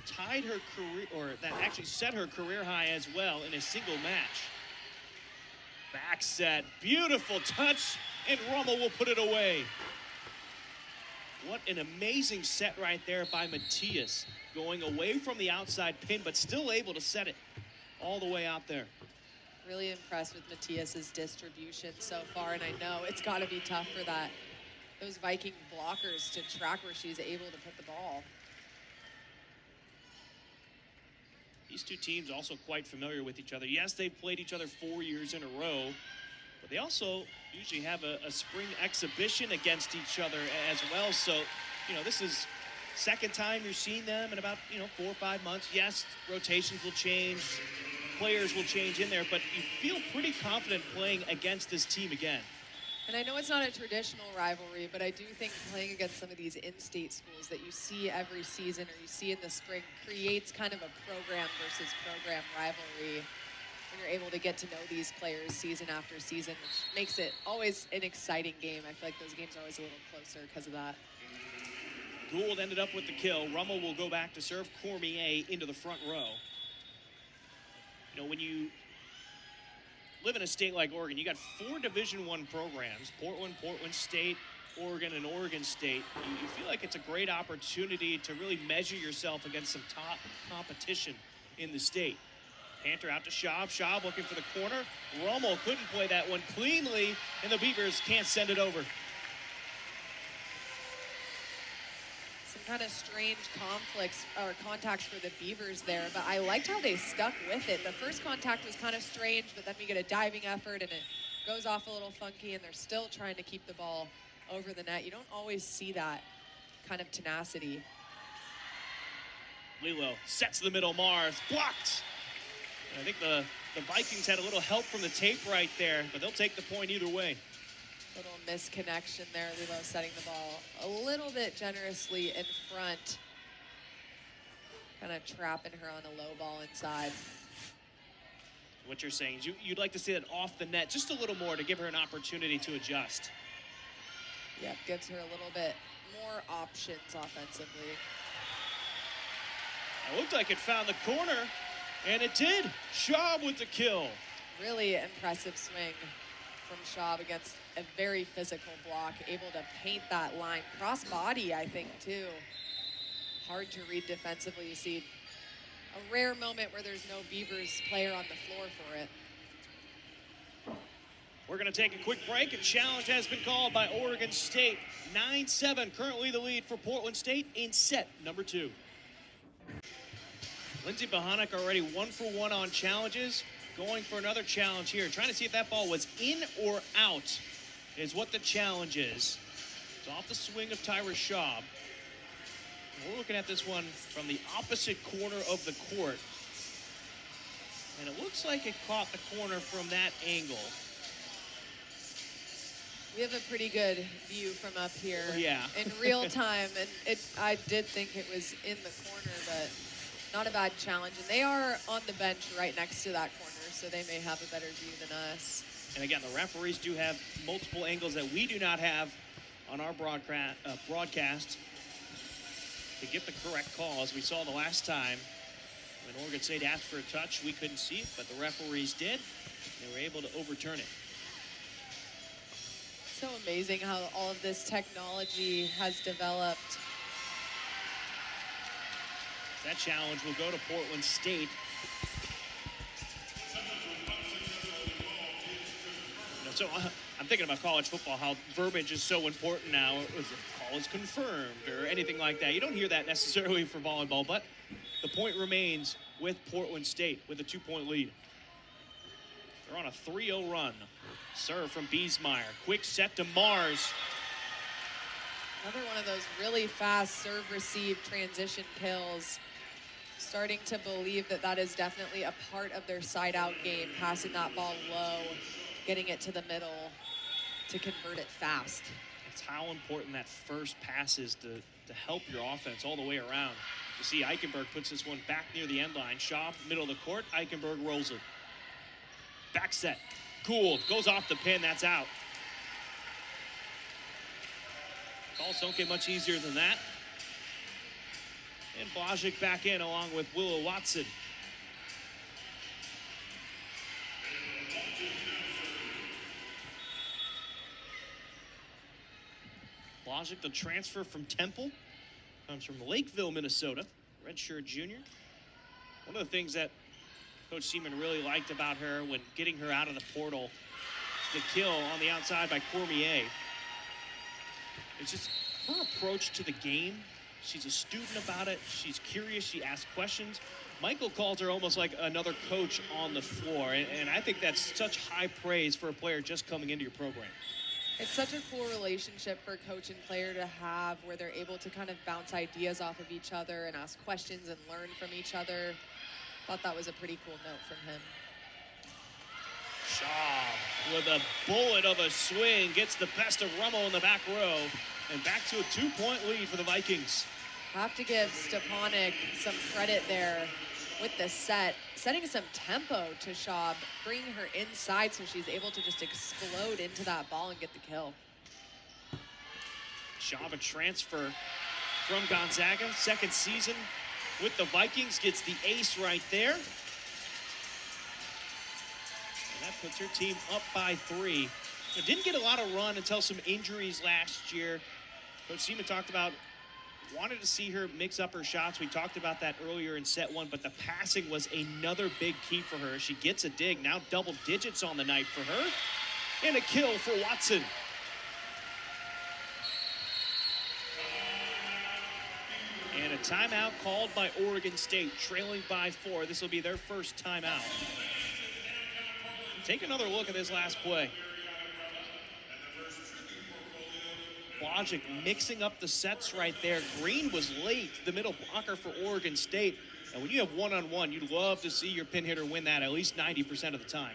tied her career, or that actually set her career high as well in a single match. Back set, beautiful touch, and Rummel will put it away. What an amazing set right there by Matias, going away from the outside pin, but still able to set it all the way out there. Really impressed with Matias's distribution so far, and I know it's got to be tough for those Viking blockers to track where she's able to put the ball. These two teams also quite familiar with each other. Yes, they've played each other 4 years in a row, but they also usually have a spring exhibition against each other as well. So, this is second time you're seeing them in about, 4 or 5 months. Yes, rotations will change, players will change in there, but you feel pretty confident playing against this team again. And I know it's not a traditional rivalry, but I do think playing against some of these in-state schools that you see every season or you see in the spring creates kind of a program versus program rivalry when you're able to get to know these players season after season, which makes it always an exciting game. I feel like those games are always a little closer because of that. Gould ended up with the kill. Rummel will go back to serve Cormier into the front row. When you live in a state like Oregon, you got 4 Division I programs, Portland, Portland State, Oregon, and Oregon State. You feel like it's a great opportunity to really measure yourself against some top competition in the state. Panther out to Schaub. Schaub looking for the corner. Rummel couldn't play that one cleanly, and the Beavers can't send it over. Kind of strange conflicts or contacts for the Beavers there, but I liked how they stuck with it. The first contact was kind of strange, but then we get a diving effort and it goes off a little funky, and they're still trying to keep the ball over the net. You don't always see that kind of tenacity. Lilo sets the middle. Mars blocked. And I think the Vikings had a little help from the tape right there, but they'll take the point either way. Little misconnection there. Lilo setting the ball a little bit generously in front. Kind of trapping her on a low ball inside. What you're saying is you'd like to see that off the net just a little more to give her an opportunity to adjust. Yep, gives her a little bit more options offensively. It looked like it found the corner, And it did. Schaub with the kill. Really impressive swing from Schaub against a very physical block, able to paint that line. Cross body, I think, too. Hard to read defensively. You see a rare moment where there's no Beavers player on the floor for it. We're going to take a quick break. A challenge has been called by Oregon State. 9-7, currently the lead for Portland State in set number 2. Lindsey Bohanec already 1 for 1 on challenges. Going for another challenge here. Trying to see if that ball was in or out is what the challenge is. It's off the swing of Tyra Schaub. We're looking at this one from the opposite corner of the court. And it looks like it caught the corner from that angle. We have a pretty good view from up here in Yeah. real time. And I did think it was in the corner, but not a bad challenge. And they are on the bench right next to that corner, so they may have a better view than us. And again, the referees do have multiple angles that we do not have on our broadcast to get the correct call. As we saw the last time, when Oregon State asked for a touch, we couldn't see it, but the referees did. They were able to overturn it. So amazing how all of this technology has developed. That challenge will go to Portland State. So I'm thinking about college football, how verbiage is so important now. The call is confirmed or anything like that. You don't hear that necessarily for volleyball, but the point remains with Portland State with a 2-point lead. They're on a 3-0 run. Serve from Biesmeyer. Quick set to Mars. Another one of those really fast serve receive transition kills. Starting to believe that that is definitely a part of their side out game, passing that ball low, getting it to the middle to convert it fast. It's how important that first pass is to help your offense all the way around. You see Eichenberg puts this one back near the end line. Schaub, middle of the court. Eichenberg rolls it. Back set. Gould goes off the pin. That's out. Calls don't get much easier than that. And Blažič back in along with Willow Watson. Blažič, the transfer from Temple, comes from Lakeville, Minnesota. Redshirt junior. One of the things that Coach Seaman really liked about her when getting her out of the portal is the kill on the outside by Cormier. It's just her approach to the game. She's a student about it. She's curious. She asks questions. Michael calls her almost like another coach on the floor. And I think that's such high praise for a player just coming into your program. It's such a cool relationship for coach and player to have where they're able to kind of bounce ideas off of each other and ask questions and learn from each other. Thought that was a pretty cool note from him. Schaub with a bullet of a swing gets the best of Rummel in the back row. And back to a 2-point lead for the Vikings. Have to give Stepanek some credit there with the set, setting some tempo to Schaub, bringing her inside so she's able to just explode into that ball and get the kill. Schaub, a transfer from Gonzaga, second season with the Vikings, gets the ace right there. And that puts her team up by 3. It didn't get a lot of run until some injuries last year. Coach Seaman talked about wanted to see her mix up her shots. We talked about that earlier in set 1, but the passing was another big key for her. She gets a dig, now double digits on the night for her, and a kill for Watson. And a timeout called by Oregon State, trailing by 4. This will be their first timeout. Take another look at this last play. Blažič mixing up the sets right there. Green was late, the middle blocker for Oregon State. And when you have one-on-one, you'd love to see your pin hitter win that at least 90% of the time.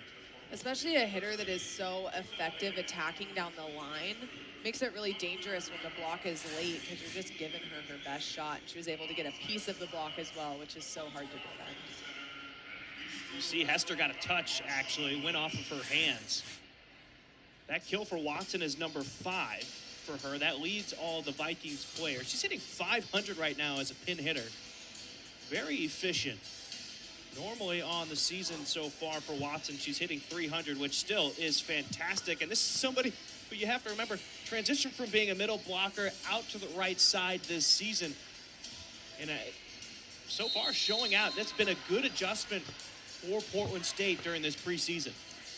Especially a hitter that is so effective attacking down the line. Makes it really dangerous when the block is late because you're just giving her her best shot. She was able to get a piece of the block as well, which is so hard to defend. You see Hester got a touch, actually, went off of her hands. That kill for Watson is number 5. For her, that leads all the Vikings players. She's hitting .500 right now as a pin hitter. Very efficient. Normally on the season so far for Watson, she's hitting 300, which still is fantastic. And this is somebody who you have to remember transitioned from being a middle blocker out to the right side this season. And so far showing out, that's been a good adjustment for Portland State during this preseason.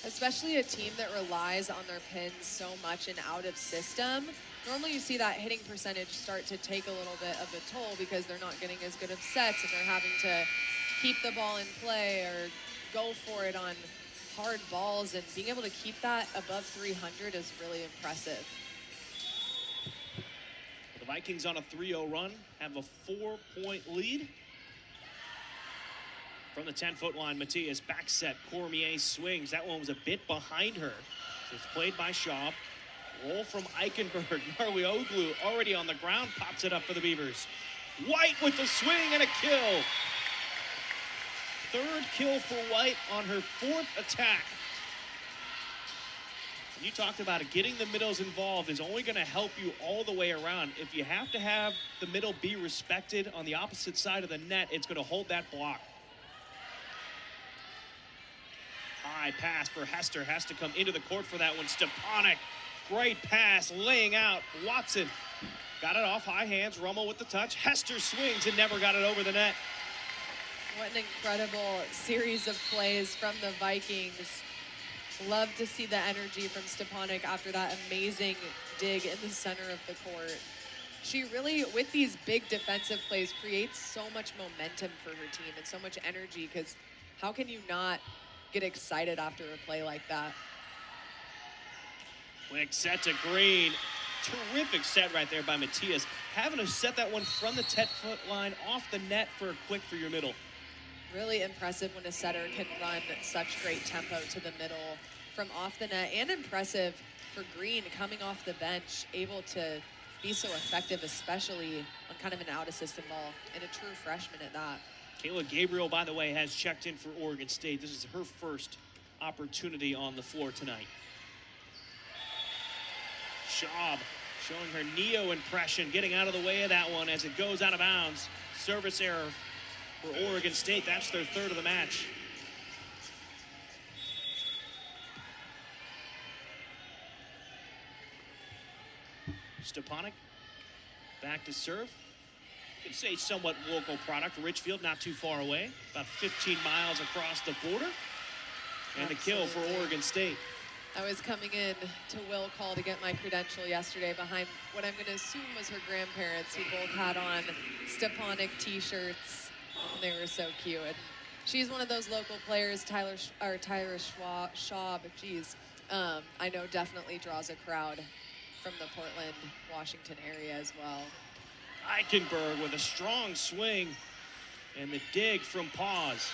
Especially a team that relies on their pins so much and out of system. Normally you see that hitting percentage start to take a little bit of a toll because they're not getting as good of sets and they're having to keep the ball in play or go for it on hard balls, and being able to keep that above 300 is really impressive. The Vikings on a 3-0 run have a 4-point lead. From the 10-foot line, Matias back set. Cormier swings. That one was a bit behind her. So it's played by Shaw. Roll from Eichenberg. Narwioglu already on the ground. Pops it up for the Beavers. White with the swing and a kill. Third kill for White on her fourth attack. You talked about it. Getting the middles involved is only going to help you all the way around. If you have to have the middle be respected on the opposite side of the net, it's going to hold that block. High pass for Hester. Has to come into the court for that one. Stepanek, great pass, laying out. Watson got it off high hands. Rummel with the touch. Hester swings and never got it over the net. What an incredible series of plays from the Vikings. Love to see the energy from Stepanek after that amazing dig in the center of the court. She really, with these big defensive plays, creates so much momentum for her team and so much energy, because how can you not get excited after a play like that? Quick set to Green. Terrific set right there by Matias. Having to set that one from the 10-foot line off the net for a quick for your middle. Really impressive when a setter can run such great tempo to the middle from off the net, and impressive for Green coming off the bench, able to be so effective, especially on kind of an out-of-system ball, and a true freshman at that. Kayla Gabriel, by the way, has checked in for Oregon State. This is her first opportunity on the floor tonight. Schaub showing her Neo impression, getting out of the way of that one as it goes out of bounds. Service error for Oregon State. That's their third of the match. Stepanek back to serve. You could say somewhat local product. Richfield not too far away, about 15 miles across the border. And the kill for Oregon State. I was coming in to Will Call to get my credential yesterday behind what I'm going to assume was her grandparents, who both had on Stepanek t-shirts. And they were so cute. And she's one of those local players, Tyler Schaub, geez, I know definitely draws a crowd from the Portland, Washington area as well. Eichenberg with a strong swing, and the dig from Pause.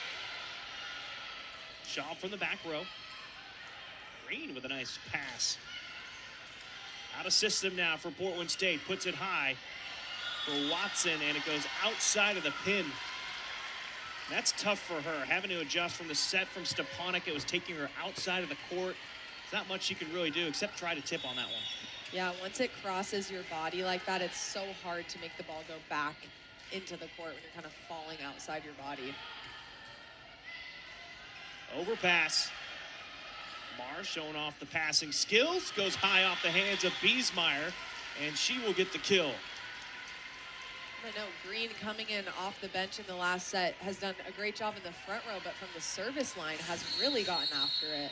Schaub from the back row. Green with a nice pass. Out of system now for Portland State. Puts it high for Watson, and it goes outside of the pin. That's tough for her, having to adjust from the set from Stepanek. It was taking her outside of the court. There's not much she can really do except try to tip on that one. Yeah, once it crosses your body like that, it's so hard to make the ball go back into the court when you're kind of falling outside your body. Overpass. Marr showing off the passing skills. Goes high off the hands of Biesmeyer, and she will get the kill. I know Green coming in off the bench in the last set has done a great job in the front row, but from the service line has really gotten after it,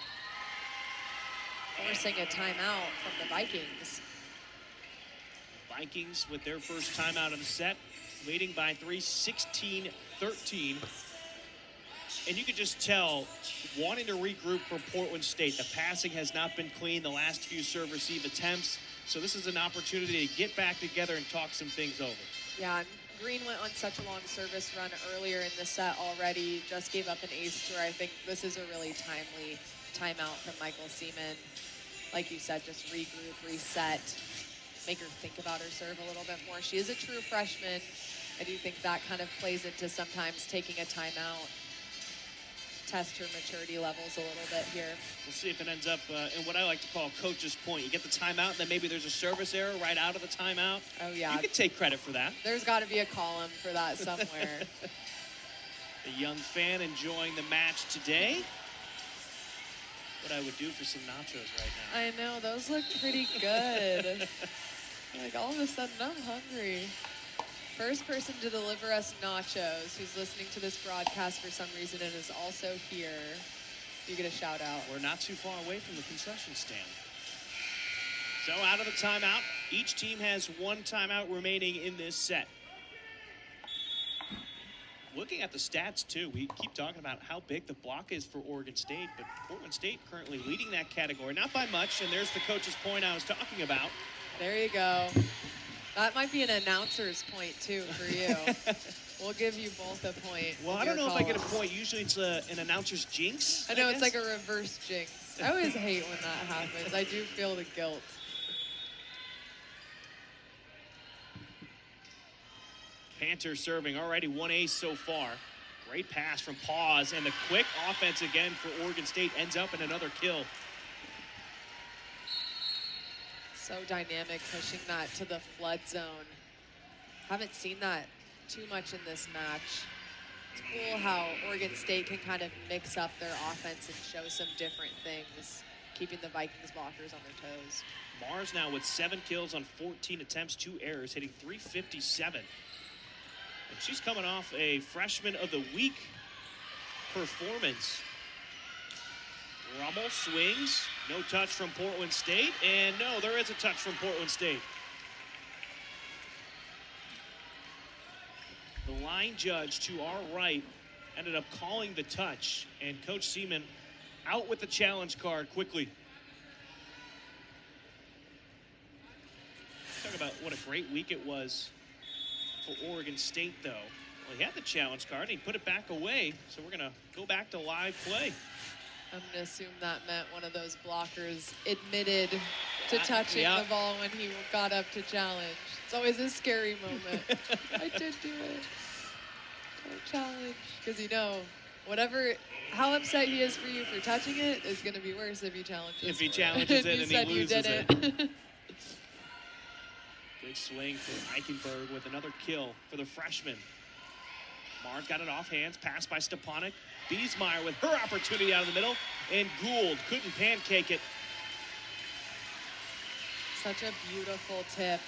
forcing a timeout from the Vikings. Vikings with their first timeout of the set, leading by 3, 16-13. And you could just tell, wanting to regroup for Portland State. The passing has not been clean the last few serve-receive attempts, so this is an opportunity to get back together and talk some things over. Yeah, Green went on such a long service run earlier in the set already, just gave up an ace to her. I think this is a really timely timeout from Michael Seaman. Like you said, just regroup, reset, make her think about her serve a little bit more. She is a true freshman. I do think that kind of plays into sometimes taking a timeout, test her maturity levels a little bit here. We'll see if it ends up in what I like to call coach's point. You get the timeout, and then maybe there's a service error right out of the timeout. Oh, yeah. You can take credit for that. There's got to be a column for that somewhere. The young fan enjoying the match today. What I would do for some nachos right now. I know, those look pretty good. Like, all of a sudden, I'm hungry. First person to deliver us nachos who's listening to this broadcast for some reason and is also here, you get a shout out. We're not too far away from the concession stand. So out of the timeout, each team has one timeout remaining in this set. Looking at the stats too, we keep talking about how big the block is for Oregon State, but Portland State currently leading that category, not by much, and there's the coach's point I was talking about. There you go. That might be an announcer's point too for you. We'll give you both a point. Well, I don't know if I get a point. Usually it's an announcer's jinx. I know, it's like a reverse jinx. I always hate when that happens. I do feel the guilt. Panthers serving already one ace so far. Great pass from Pause, and the quick offense again for Oregon State ends up in another kill. So dynamic, pushing that to the flood zone. Haven't seen that too much in this match. It's cool how Oregon State can kind of mix up their offense and show some different things, keeping the Vikings blockers on their toes. Mars now with 7 kills on 14 attempts, 2 errors, hitting .357. And she's coming off a Freshman of the Week performance. Rummel swings, no touch from Portland State, and no, there is a touch from Portland State. The line judge to our right ended up calling the touch, and Coach Seaman out with the challenge card quickly. Talk about what a great week it was for Oregon State, though. Well, he had the challenge card, and he put it back away, so we're going to go back to live play. I'm going to assume that meant one of those blockers admitted to touching the ball when he got up to challenge. It's always a scary moment. I did do it. Don't challenge. Because you know, how upset he is for you for touching it is going to be worse if he challenges it. If he challenges it and he loses it. Good swing from Eichenberg with another kill for the freshman. Mars got it off hands, passed by Stepanek. Biesmeyer with her opportunity out of the middle, and Gould couldn't pancake it. Such a beautiful tip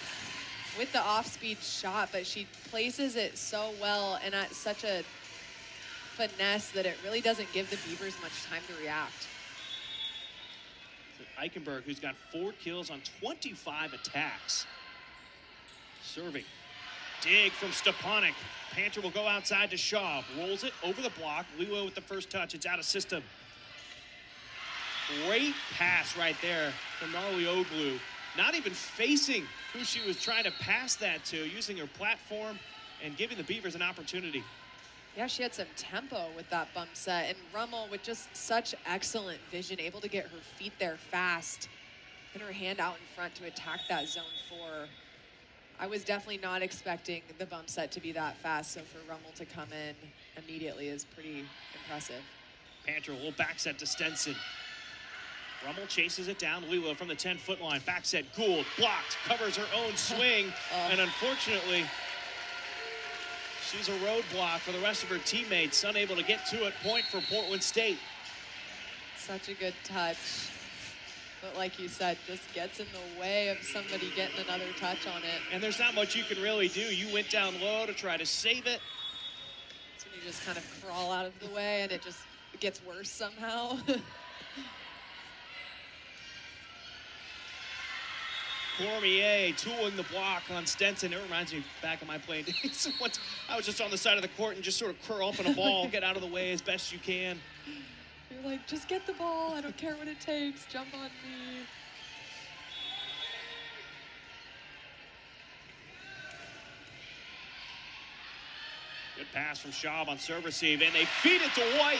with the off-speed shot, but she places it so well and at such a finesse that it really doesn't give the Beavers much time to react. Eichenberg, who's got 4 kills on 25 attacks. Serving. Dig from Stepanek. Panther will go outside to Shaw. Rolls it over the block. Liwa with the first touch. It's out of system. Great pass right there from Narlioglu. Not even facing who she was trying to pass that to, using her platform and giving the Beavers an opportunity. Yeah, she had some tempo with that bump set. And Rummel with just such excellent vision, able to get her feet there fast and her hand out in front to attack that zone 4. I was definitely not expecting the bump set to be that fast, so for Rummel to come in immediately is pretty impressive. Panther, a little back set to Stenson. Rummel chases it down. Lila from the 10-foot line. Back set, Gould, blocked, covers her own swing, and unfortunately, she's a roadblock for the rest of her teammates, unable to get to it. Point for Portland State. Such a good touch. But like you said, just gets in the way of somebody getting another touch on it. And there's not much you can really do. You went down low to try to save it. That's when you just kind of crawl out of the way and it just gets worse somehow. Cormier tooling the block on Stenson. It reminds me back of my playing days. Once I was just on the side of the court and just sort of curl up in a ball, get out of the way as best you can. You're like, just get the ball. I don't care what it takes. Jump on me. Good pass from Schaub on serve receive, and they feed it to White.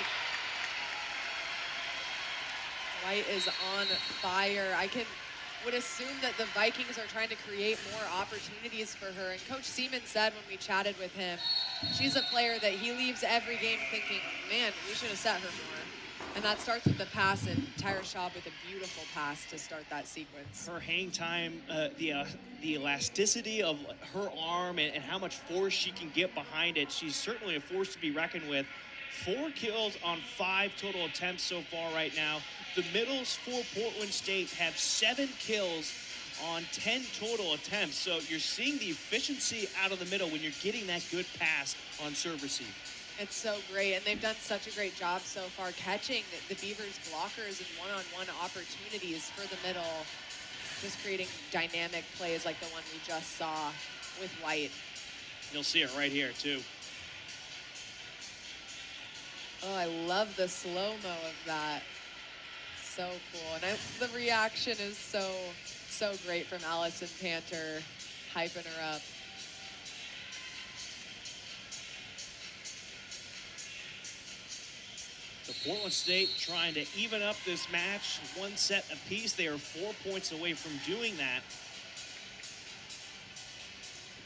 White is on fire. Would assume that the Vikings are trying to create more opportunities for her. And Coach Seaman said when we chatted with him, she's a player that he leaves every game thinking, man, we should have set her more. And that starts with the pass, and Tyra Schaub with a beautiful pass to start that sequence. Her hang time, the elasticity of her arm and how much force she can get behind it, she's certainly a force to be reckoned with. 4 kills on 5 total attempts so far right now. The middles for Portland State have 7 kills on 10 total attempts. So you're seeing the efficiency out of the middle when you're getting that good pass on serve receive. It's so great, and they've done such a great job so far catching the Beavers blockers and one-on-one opportunities for the middle, just creating dynamic plays like the one we just saw with White. You'll see it right here too. Oh, I love the slow-mo of that. So cool, and the reaction is so great from Allison Panter, hyping her up. So Portland State trying to even up this match, 1 set apiece. They are 4 points away from doing that.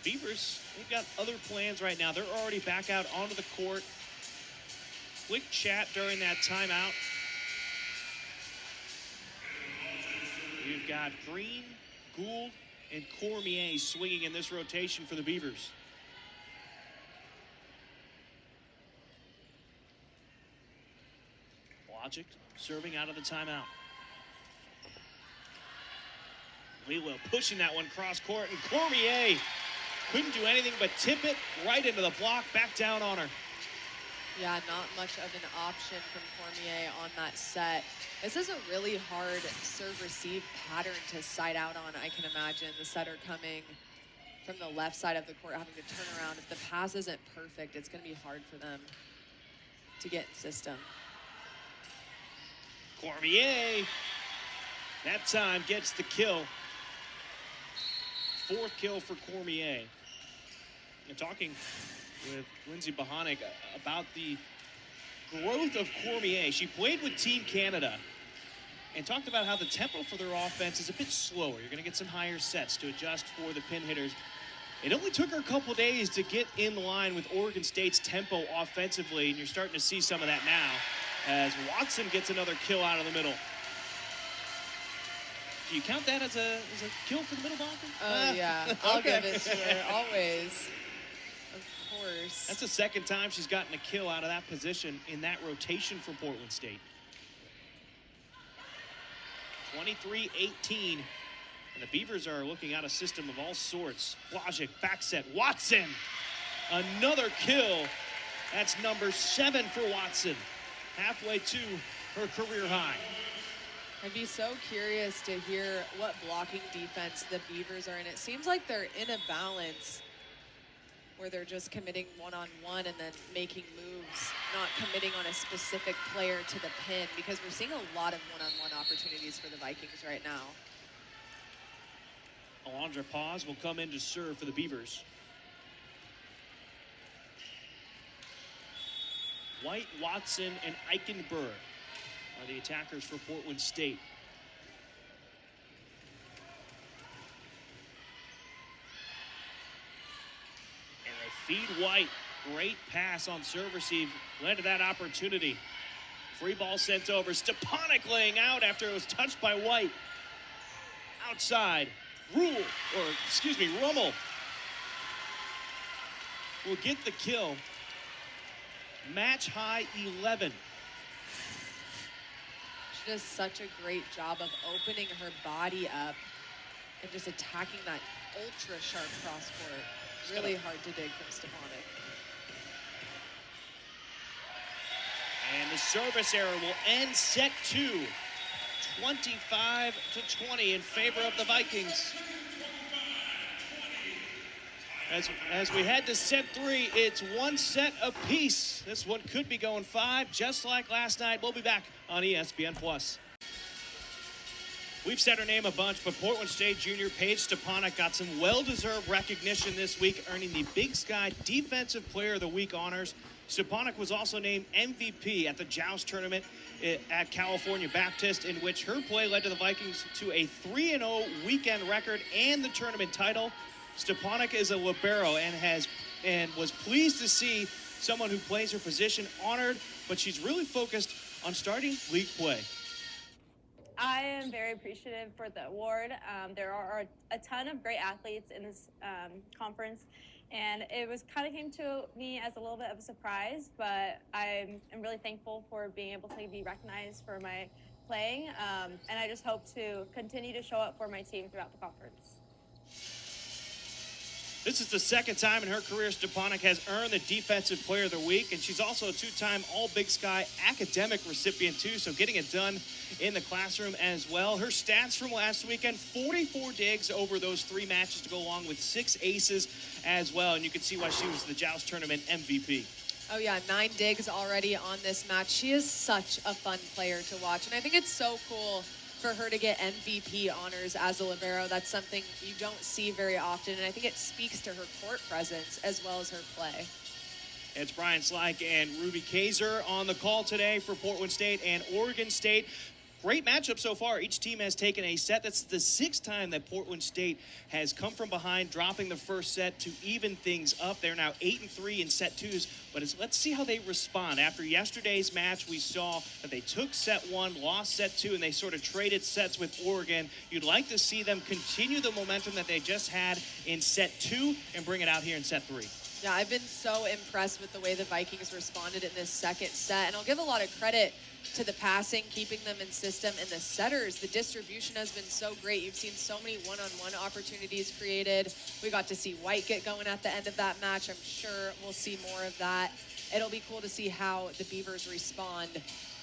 The Beavers, they've got other plans right now. They're already back out onto the court. Quick chat during that timeout. You've got Green, Gould, and Cormier swinging in this rotation for the Beavers. Logic serving out of the timeout. Lilo pushing that one cross court, and Cormier couldn't do anything but tip it right into the block, back down on her. Yeah, not much of an option from Cormier on that set. This is a really hard serve-receive pattern to side out on, I can imagine. The setter coming from the left side of the court, having to turn around. If the pass isn't perfect, it's going to be hard for them to get in system. Cormier, that time gets the kill. 4th kill for Cormier. And talking with Lindsey Bohonic about the growth of Cormier. She played with Team Canada and talked about how the tempo for their offense is a bit slower. You're going to get some higher sets to adjust for the pin hitters. It only took her a couple days to get in line with Oregon State's tempo offensively, and you're starting to see some of that now as Watson gets another kill out of the middle. Do you count that as a kill for the middle blocker? Oh, yeah. I'll give it to her, always. Of course. That's the 2nd time she's gotten a kill out of that position in that rotation for Portland State. 23-18. And the Beavers are looking at a system of all sorts. Blažic, back set. Watson, another kill. That's number 7 for Watson. Halfway to her career high. I'd be so curious to hear what blocking defense the Beavers are in. It seems like they're in a balance where they're just committing one-on-one and then making moves, not committing on a specific player to the pin, because we're seeing a lot of one-on-one opportunities for the Vikings right now. Alondra Paz will come in to serve for the Beavers. White, Watson, and Eichenberg are the attackers for Portland State. And they feed White. Great pass on serve receive. Led to that opportunity. Free ball sent over. Stepanek laying out after it was touched by White. Outside. Rummel will get the kill. Match high 11. She does such a great job of opening her body up and just attacking that ultra sharp cross court. Really hard to dig from Stepanek. And the service error will end set 2. 25-20 in favor of the Vikings. As we head to set 3, it's 1 set apiece. This one could be going 5, just like last night. We'll be back on ESPN+. We've said her name a bunch, but Portland State junior Paige Stepanek got some well-deserved recognition this week, earning the Big Sky Defensive Player of the Week honors. Stepanek was also named MVP at the Joust tournament at California Baptist, in which her play led to the Vikings to a 3-0 weekend record and the tournament title. Stepanek is a libero and was pleased to see someone who plays her position honored, but she's really focused on starting league play. I am very appreciative for the award. There are a ton of great athletes in this conference, And it was kind of came to me as a little bit of a surprise, but I'm really thankful for being able to be recognized for my playing. And I just hope to continue to show up for my team throughout the conference. This is the second time in her career Stepanek has earned the Defensive Player of the Week, and she's also a two-time All-Big Sky academic recipient too, so getting it done in the classroom as well. Her stats from last weekend, 44 digs over those 3 matches to go along with 6 aces as well, and you can see why she was the Joust Tournament MVP. Oh yeah, 9 digs already on this match. She is such a fun player to watch, and I think it's so cool for her to get MVP honors as a libero. That's something you don't see very often, and I think it speaks to her court presence as well as her play. It's Brian Slack and Ruby Kaiser on the call today for Portland State and Oregon State. Great matchup so far. Each team has taken a set. That's the 6th time that Portland State has come from behind, dropping the first set to even things up. They're now 8-3 in set 2s, but let's see how they respond. After yesterday's match, we saw that they took set 1, lost set 2, and they sort of traded sets with Oregon. You'd like to see them continue the momentum that they just had in set 2 and bring it out here in set 3. Yeah, I've been so impressed with the way the Vikings responded in this second set, and I'll give a lot of credit to the passing, keeping them in system, and the setters. The distribution has been so great. You've seen so many one-on-one opportunities created. We got to see White get going at the end of that match. I'm sure we'll see more of that. It'll be cool to see how the Beavers respond.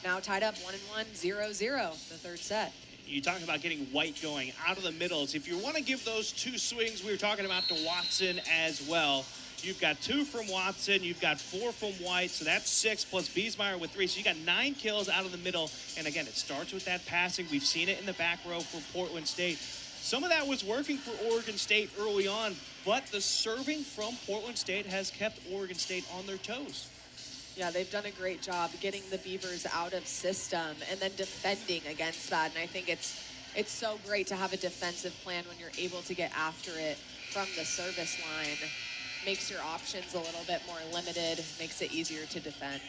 Now tied up 1-1, 0-0, the third set. You talk about getting White going out of the middles. If you want to give those 2 swings we were talking about to Watson as well, you've got 2 from Watson, you've got 4 from White, so that's 6 plus Biesmeyer with 3. So you got 9 kills out of the middle. And again, it starts with that passing. We've seen it in the back row for Portland State. Some of that was working for Oregon State early on, but the serving from Portland State has kept Oregon State on their toes. Yeah, they've done a great job getting the Beavers out of system and then defending against that. And I think it's so great to have a defensive plan when you're able to get after it from the service line. Makes your options a little bit more limited, makes it easier to defend.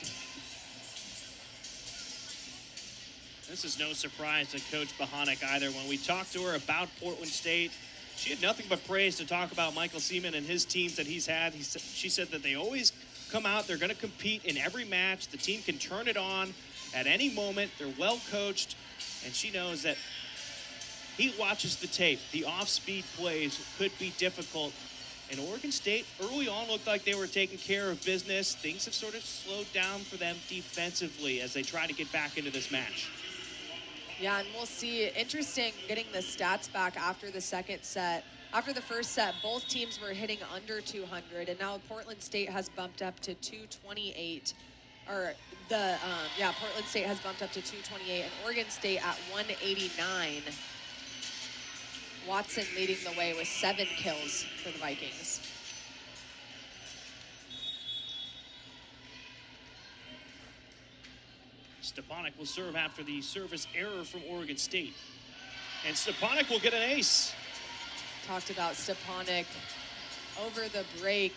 This is no surprise to Coach Bohanec either. When we talked to her about Portland State, she had nothing but praise to talk about Michael Seaman and his teams that he's had. She said that they always come out, they're going to compete in every match. The team can turn it on at any moment. They're well coached, and she knows that he watches the tape. The off-speed plays could be difficult. And Oregon State early on looked like they were taking care of business. Things have sort of slowed down for them defensively as they try to get back into this match. Yeah, and we'll see. Interesting getting the stats back after the second set. After the first set, both teams were hitting under 200, and now Portland State has bumped up to 228. Portland State has bumped up to 228, and Oregon State at 189. Watson leading the way with 7 kills for the Vikings. Stepanek will serve after the service error from Oregon State. And Stepanek will get an ace. Talked about Stepanek over the break.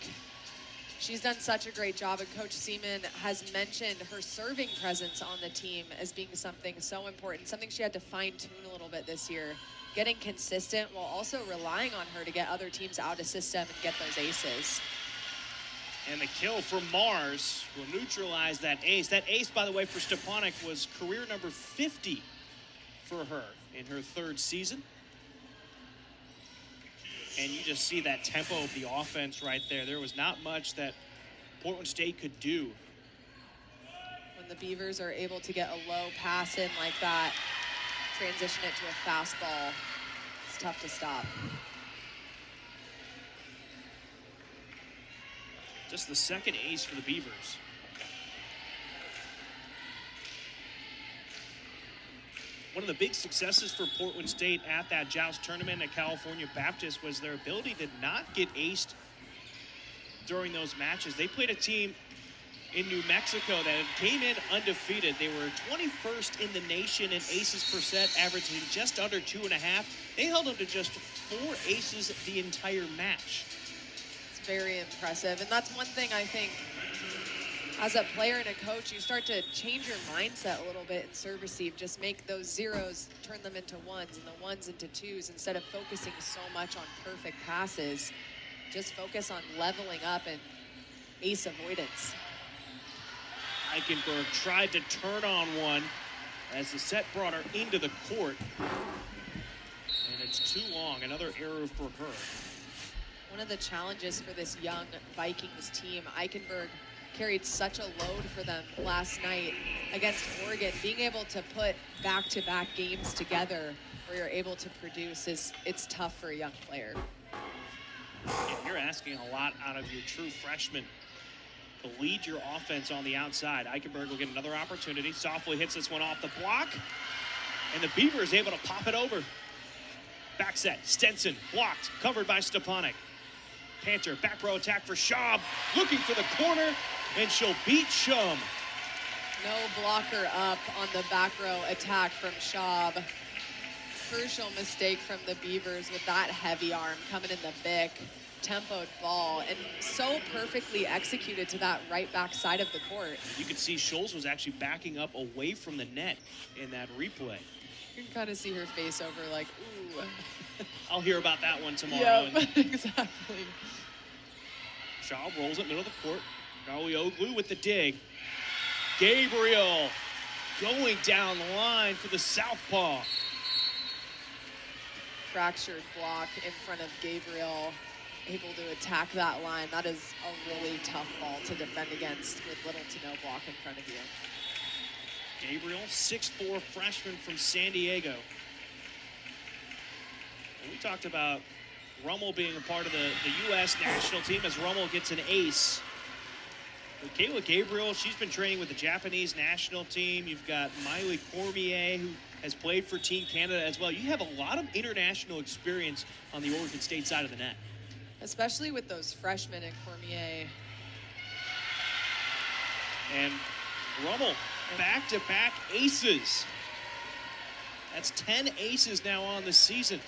She's done such a great job, and Coach Seaman has mentioned her serving presence on the team as being something so important, something she had to fine-tune a little bit this year. Getting consistent while also relying on her to get other teams out of system and get those aces. And the kill from Mars will neutralize that ace. That ace, by the way, for Stepanek was career number 50 for her in her 3rd season. And you just see that tempo of the offense right there. There was not much that Portland State could do. When the Beavers are able to get a low pass in like that, transition it to a fastball, it's tough to stop. Just the 2nd ace for the Beavers. One of the big successes for Portland State at that Joust tournament at California Baptist was their ability to not get aced during those matches. They played a team in New Mexico that came in undefeated. They were 21st in the nation in aces per set, averaging just under 2.5. They held them to just 4 aces the entire match. It's very impressive, and that's one thing I think as a player and a coach, you start to change your mindset a little bit in serve receive. Just make those zeros, turn them into ones, and the ones into twos, instead of focusing so much on perfect passes. just focus on leveling up and ace avoidance. Eichenberg tried to turn on one as the set brought her into the court. And it's too long, another error for her. One of the challenges for this young Vikings team, Eichenberg carried such a load for them last night against Oregon. Being able to put back-to-back games together where you're able to produce it's tough for a young player. Yeah, you're asking a lot out of your true freshman to lead your offense on the outside. Eichenberg will get another opportunity. Softly hits this one off the block. And the Beaver is able to pop it over. Back set, Stenson blocked, covered by Stepanek. Panter, back row attack for Schaub, looking for the corner, and she'll beat Shum. No blocker up on the back row attack from Schaub. Crucial mistake from the Beavers with that heavy arm coming in the bick. Tempoed ball, and so perfectly executed to that right back side of the court. You could see Scholes was actually backing up away from the net in that replay. You can kind of see her face over like, ooh. I'll hear about that one tomorrow. Yep, exactly. Schaub rolls it middle of the court. Gawioglu with the dig. Gabriel going down the line for the southpaw. Fractured block in front of Gabriel, able to attack that line. That is a really tough ball to defend against with little to no block in front of you. Gabriel, 6'4" freshman from San Diego. And we talked about Rummel being a part of the U.S. national team as Rummel gets an ace. But Kayla Gabriel, she's been training with the Japanese national team. You've got Miley Cormier, who has played for Team Canada as well. You have a lot of international experience on the Oregon State side of the net. Especially with those freshmen in Cormier. And Rummel, back-to-back aces. That's 10 aces now on the season.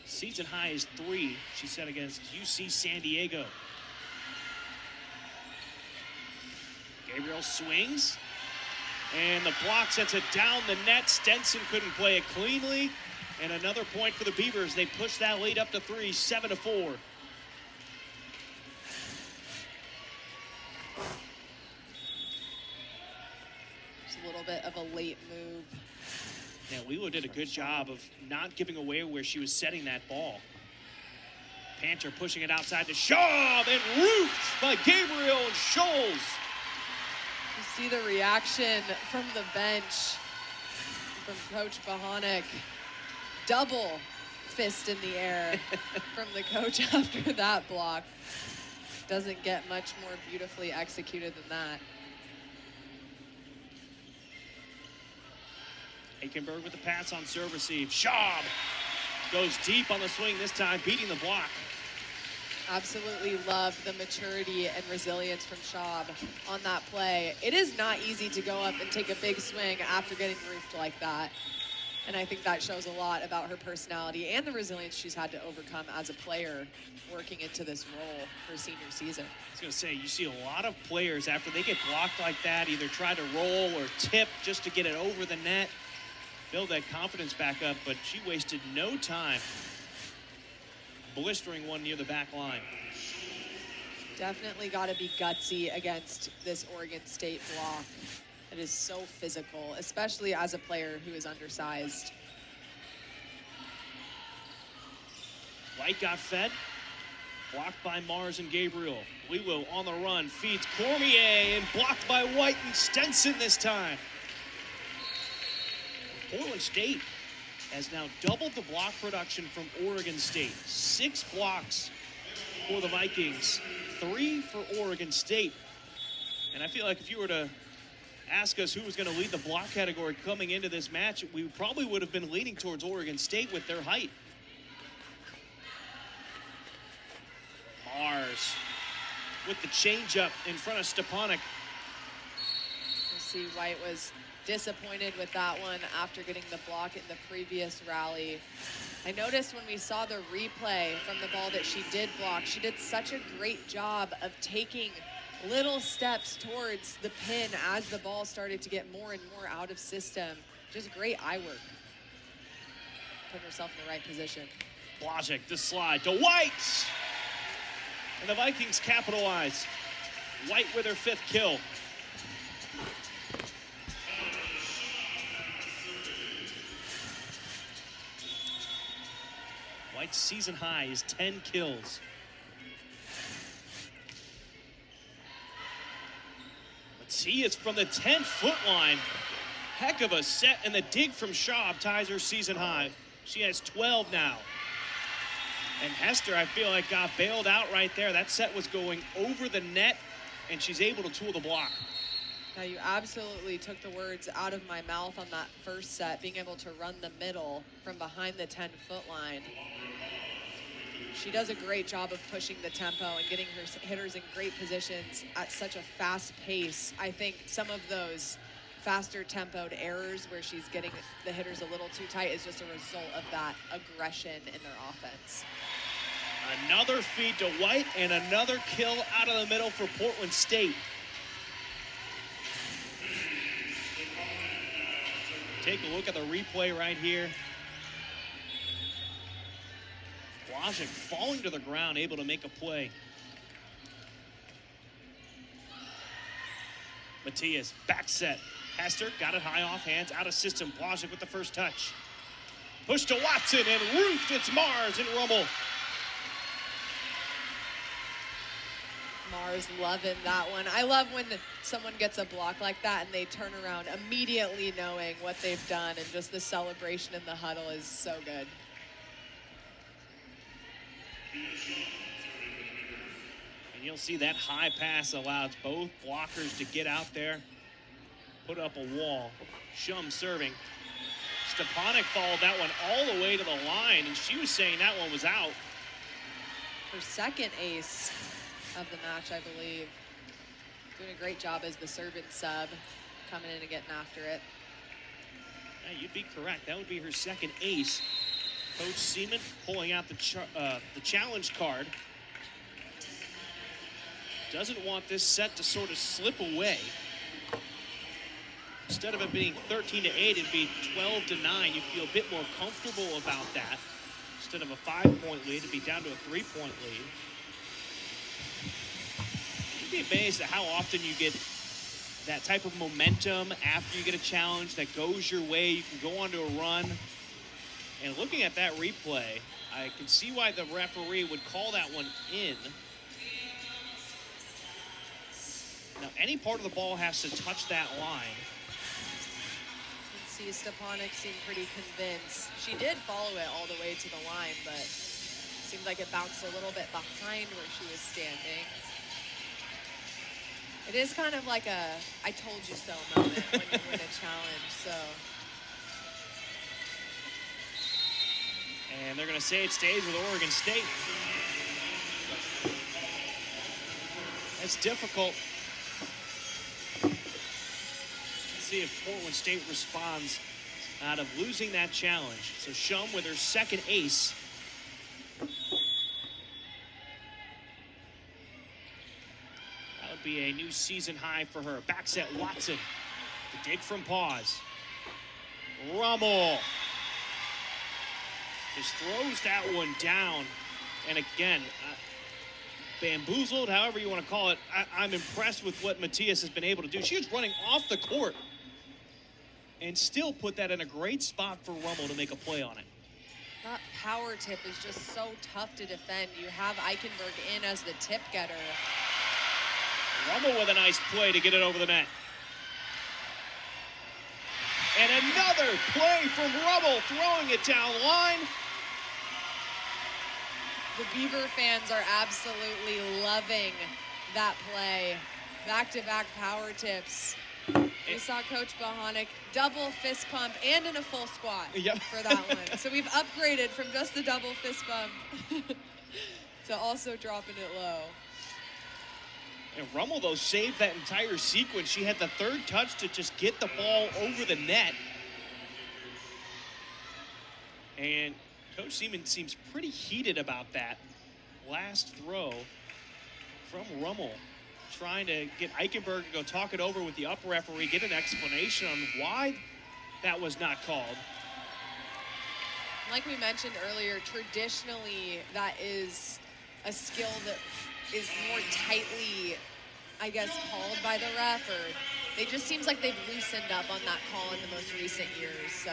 Season high is 3, she set against UC San Diego. Gabriel swings, and the block sends it down the net. Stenson couldn't play it cleanly, and another point for the Beavers. They push that lead up to 3, 7-4. It's a little bit of a late move. Now, Lilo did a good job of not giving away where she was setting that ball. Panter pushing it outside to Schaub, and roofed by Gabriel and Scholes. You see the reaction from the bench from Coach Bohanec. Double fist in the air from the coach after that block. Doesn't get much more beautifully executed than that. Eichenberg with the pass on serve receive. Schaub goes deep on the swing this time, beating the block. Absolutely love the maturity and resilience from Schaub on that play. It is not easy to go up and take a big swing after getting roofed like that. And I think that shows a lot about her personality and the resilience she's had to overcome as a player working into this role for senior season. I was going to say, you see a lot of players after they get blocked like that, either try to roll or tip just to get it over the net, build that confidence back up, but she wasted no time blistering one near the back line. Definitely got to be gutsy against this Oregon State block. It is so physical, especially as a player who is undersized. White got fed, blocked by Mars and Gabriel. Lilo on the run, feeds Cormier, and blocked by White and Stenson this time. Portland State has now doubled the block production from Oregon State. 6 blocks for the Vikings, 3 for Oregon State. And I feel like if you were to ask us who was going to lead the block category coming into this match, we probably would have been leaning towards Oregon State with their height. Mars with the changeup in front of Stepanek. You see White was disappointed with that one after getting the block in the previous rally. I noticed when we saw the replay from the ball that she did block, she did such a great job of taking little steps towards the pin as the ball started to get more and more out of system. Just great eye work. Put herself in the right position. Blazek, the slide to White. And the Vikings capitalize. White with her 5th kill. White's season high is 10 kills. Matias from the 10-foot line. Heck of a set, and the dig from Schaub ties her season high. She has 12 now. And Hester, I feel like, got bailed out right there. That set was going over the net, and she's able to tool the block. Now, you absolutely took the words out of my mouth on that first set, being able to run the middle from behind the 10-foot line. She does a great job of pushing the tempo and getting her hitters in great positions at such a fast pace. I think some of those faster tempoed errors where she's getting the hitters a little too tight is just a result of that aggression in their offense. Another feed to White and another kill out of the middle for Portland State. Take a look at the replay right here. Blazek falling to the ground, able to make a play. Matias, back set. Hester got it high off hands, out of system. Blazek with the first touch. Push to Watson and roofed. It's Mars and Rummel. Mars loving that one. I love when someone gets a block like that and they turn around immediately knowing what they've done, and just the celebration in the huddle is so good. And you'll see that high pass allows both blockers to get out there, put up a wall. Shum serving. Stepanek followed that one all the way to the line, and she was saying that one was out. Her second ace of the match, I believe. Doing a great job as the servant sub, coming in and getting after it. Yeah, you'd be correct. That would be her second ace. Coach Seaman pulling out the challenge card. Doesn't want this set to sort of slip away. Instead of it being 13-8, it'd be 12-9. You feel a bit more comfortable about that. Instead of a 5-point lead, it'd be down to a 3-point lead. You'd be amazed at how often you get that type of momentum after you get a challenge that goes your way. You can go on to a run. And looking at that replay, I can see why the referee would call that one in. Now, any part of the ball has to touch that line. You can see Stepanek seemed pretty convinced. She did follow it all the way to the line, but it seemed like it bounced a little bit behind where she was standing. It is kind of like a I told you so moment when you win a challenge, so. And they're going to say it stays with Oregon State. That's difficult. Let's see if Portland State responds out of losing that challenge. So Shum with her second ace. That would be a new season high for her. Back set Watson. The dig from pause. Rummel. Just throws that one down. And again, bamboozled, however you want to call it. I'm impressed with what Matias has been able to do. She was running off the court and still put that in a great spot for Rummel to make a play on it. That power tip is just so tough to defend. You have Eichenberg in as the tip getter. Rummel with a nice play to get it over the net. And another play from Rummel, throwing it down line. The Beaver fans are absolutely loving that play. Back-to-back power tips. We saw Coach Bohanec double fist pump and in a full squat for that one. So we've upgraded from just the double fist pump to also dropping it low. And Rummel, though, saved that entire sequence. She had the third touch to just get the ball over the net. And Coach Seaman seems pretty heated about that last throw from Rummel. trying to get Eichenberg to go talk it over with the upper referee, get an explanation on why that was not called. Like we mentioned earlier, traditionally that is a skill that is more tightly, I guess, called by the ref, or it just seems like they've loosened up on that call in the most recent years. So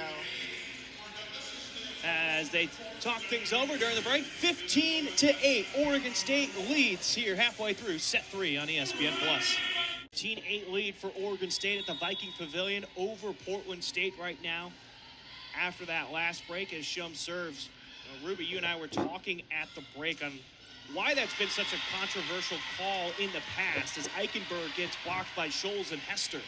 as they talk things over during the break, 15-8, Oregon State leads here halfway through set 3 on ESPN+. 15-8 lead for Oregon State at the Viking Pavilion over Portland State right now. After that last break, as Shum serves, Ruby, you and I were talking at the break on why that's been such a controversial call in the past as Eichenberg gets blocked by Scholes and Hester.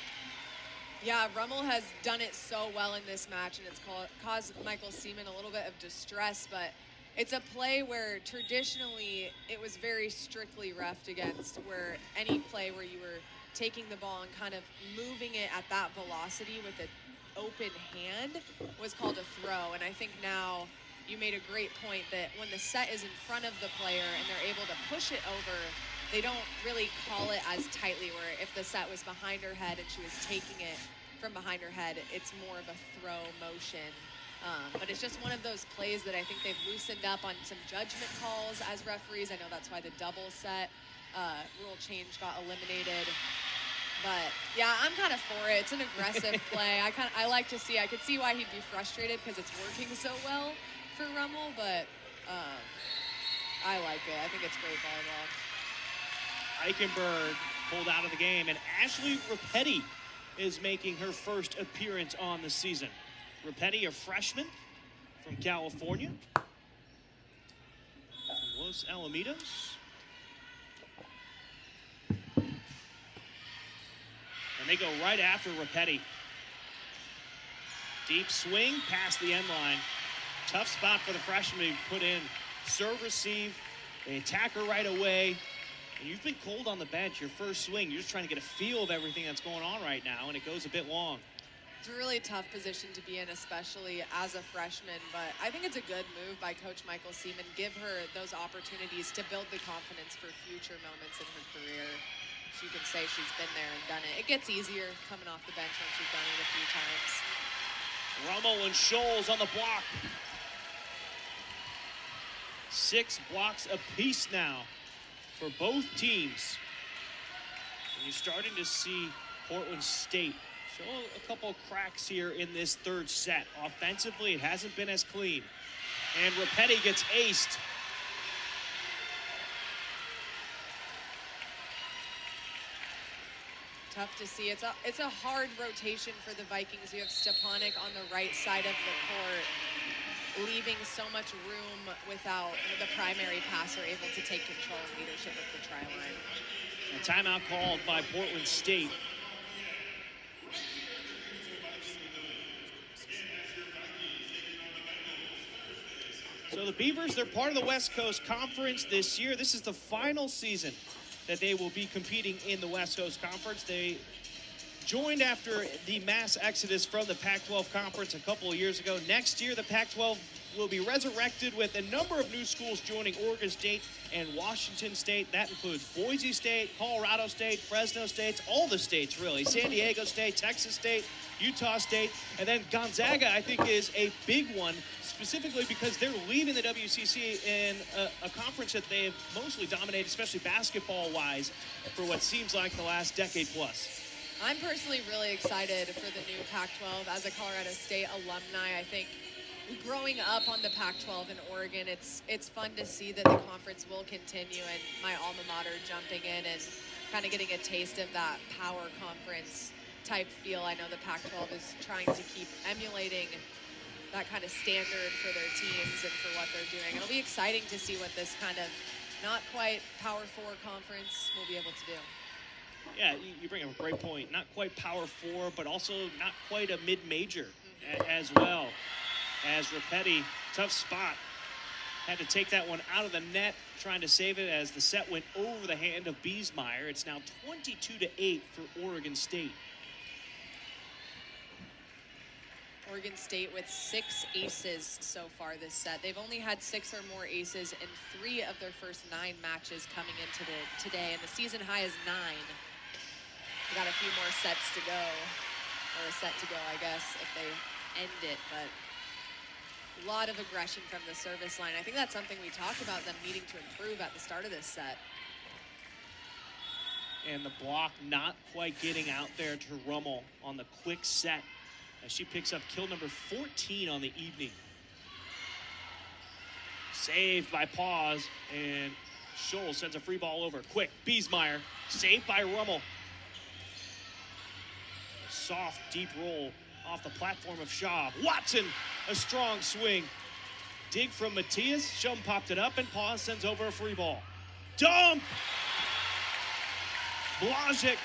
yeah, Rummel has done it so well in this match, and it's caused Michael Seaman a little bit of distress, but it's a play where traditionally it was very strictly refed against, where any play where you were taking the ball and kind of moving it at that velocity with an open hand was called a throw. And I think now you made a great point that when the set is in front of the player and they're able to push it over, they don't really call it as tightly, where if the set was behind her head and she was taking it from behind her head, it's more of a throw motion. But it's just one of those plays that I think they've loosened up on some judgment calls as referees. I know that's why the double set rule change got eliminated. But yeah, I'm kind of for it. It's an aggressive play. I like to see. I could see why he'd be frustrated because it's working so well for Rummel, but I like it. I think it's great volleyball. Eichenberg pulled out of the game, and Ashley Repetti is making her first appearance on the season. Repetti, a freshman from California, Los Alamitos. And they go right after Repetti. Deep swing past the end line. Tough spot for the freshman to put in. Serve, receive. They attack her right away. And you've been cold on the bench. Your first swing, you're just trying to get a feel of everything that's going on right now, and it goes a bit long. It's a really tough position to be in, especially as a freshman, but I think it's a good move by Coach Michael Seaman. Give her those opportunities to build the confidence for future moments in her career. She can say she's been there and done it. It gets easier coming off the bench once you've done it a few times. Rummel and Scholes on the block. 6 blocks apiece now for both teams. And you're starting to see Portland State show a couple cracks here in this third set. Offensively, it hasn't been as clean. And Repetti gets aced. Tough to see. It's a hard rotation for the Vikings. You have Stepanek on the right side of the court, leaving so much room without the primary passer able to take control and leadership of the try line. A timeout called by Portland State. So the Beavers, they're part of the West Coast Conference this year. This is the final season that they will be competing in the West Coast Conference. They joined after the mass exodus from the Pac-12 Conference a couple of years ago. Next year, the Pac-12 will be resurrected with a number of new schools joining Oregon State and Washington State. That includes Boise State, Colorado State, Fresno State, all the states really. San Diego State, Texas State, Utah State, and then Gonzaga, I think, is a big one, specifically because they're leaving the WCC in a conference that they've mostly dominated, especially basketball-wise, for what seems like the last decade plus. I'm personally really excited for the new Pac-12. As a Colorado State alumni, I think growing up on the Pac-12 in Oregon, it's fun to see that the conference will continue, and my alma mater jumping in and kind of getting a taste of that power conference type feel. I know the Pac-12 is trying to keep emulating that kind of standard for their teams and for what they're doing. It'll be exciting to see what this kind of not quite Power 4 conference will be able to do. Yeah, you bring up a great point. Not quite Power 4, but also not quite a mid-major as well. As Repetti, tough spot, had to take that one out of the net, trying to save it as the set went over the hand of Biesmeyer. It's now 22-8 for Oregon State. Oregon State with 6 aces so far this set. They've only had 6 or more aces in 3 of their first 9 matches coming into today, and the season high is 9. We got a few more sets to go, or a set to go, I guess, if they end it, but a lot of aggression from the service line. I think that's something we talked about them needing to improve at the start of this set. And the block not quite getting out there to Rummel on the quick set as she picks up kill number 14 on the evening. Saved by Pause, and Scholl sends a free ball over. Quick, Biesmeyer, saved by Rummel. Soft, deep roll off the platform of Schaub. Watson, a strong swing. Dig from Matias. Shum popped it up, and Pause sends over a free ball. Dump! Błażek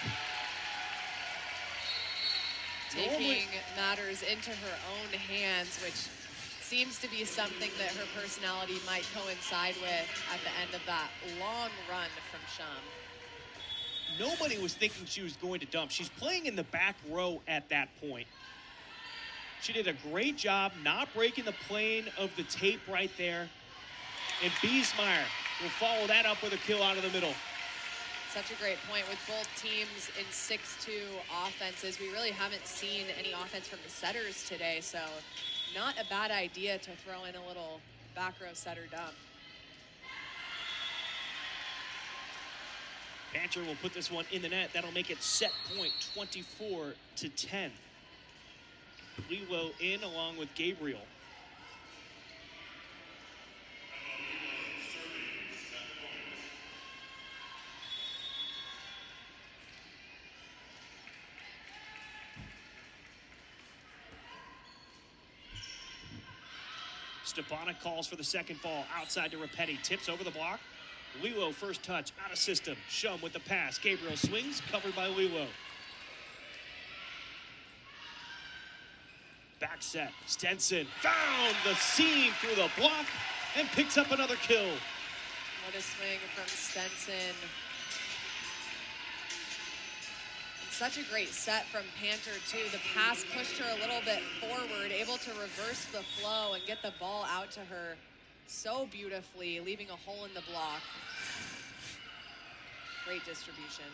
taking matters into her own hands, which seems to be something that her personality might coincide with at the end of that long run from Shum. Nobody was thinking she was going to dump. She's playing in the back row at that point. She did a great job not breaking the plane of the tape right there. And Biesmeyer will follow that up with a kill out of the middle. Such a great point. With both teams in 6-2 offenses, we really haven't seen any offense from the setters today, so not a bad idea to throw in a little back row setter dump. Panter will put this one in the net. That'll make it set point 24-10. Lilo in along with Gabriel. Stepanek calls for the second ball outside to Repetti. Tips over the block. Lilo first touch out of system. Shum with the pass. Gabriel swings, covered by Lilo. Back set. Stenson found the seam through the block and picks up another kill. What a swing from Stenson. Such a great set from Panter, too. The pass pushed her a little bit forward, able to reverse the flow and get the ball out to her so beautifully, leaving a hole in the block. Great distribution.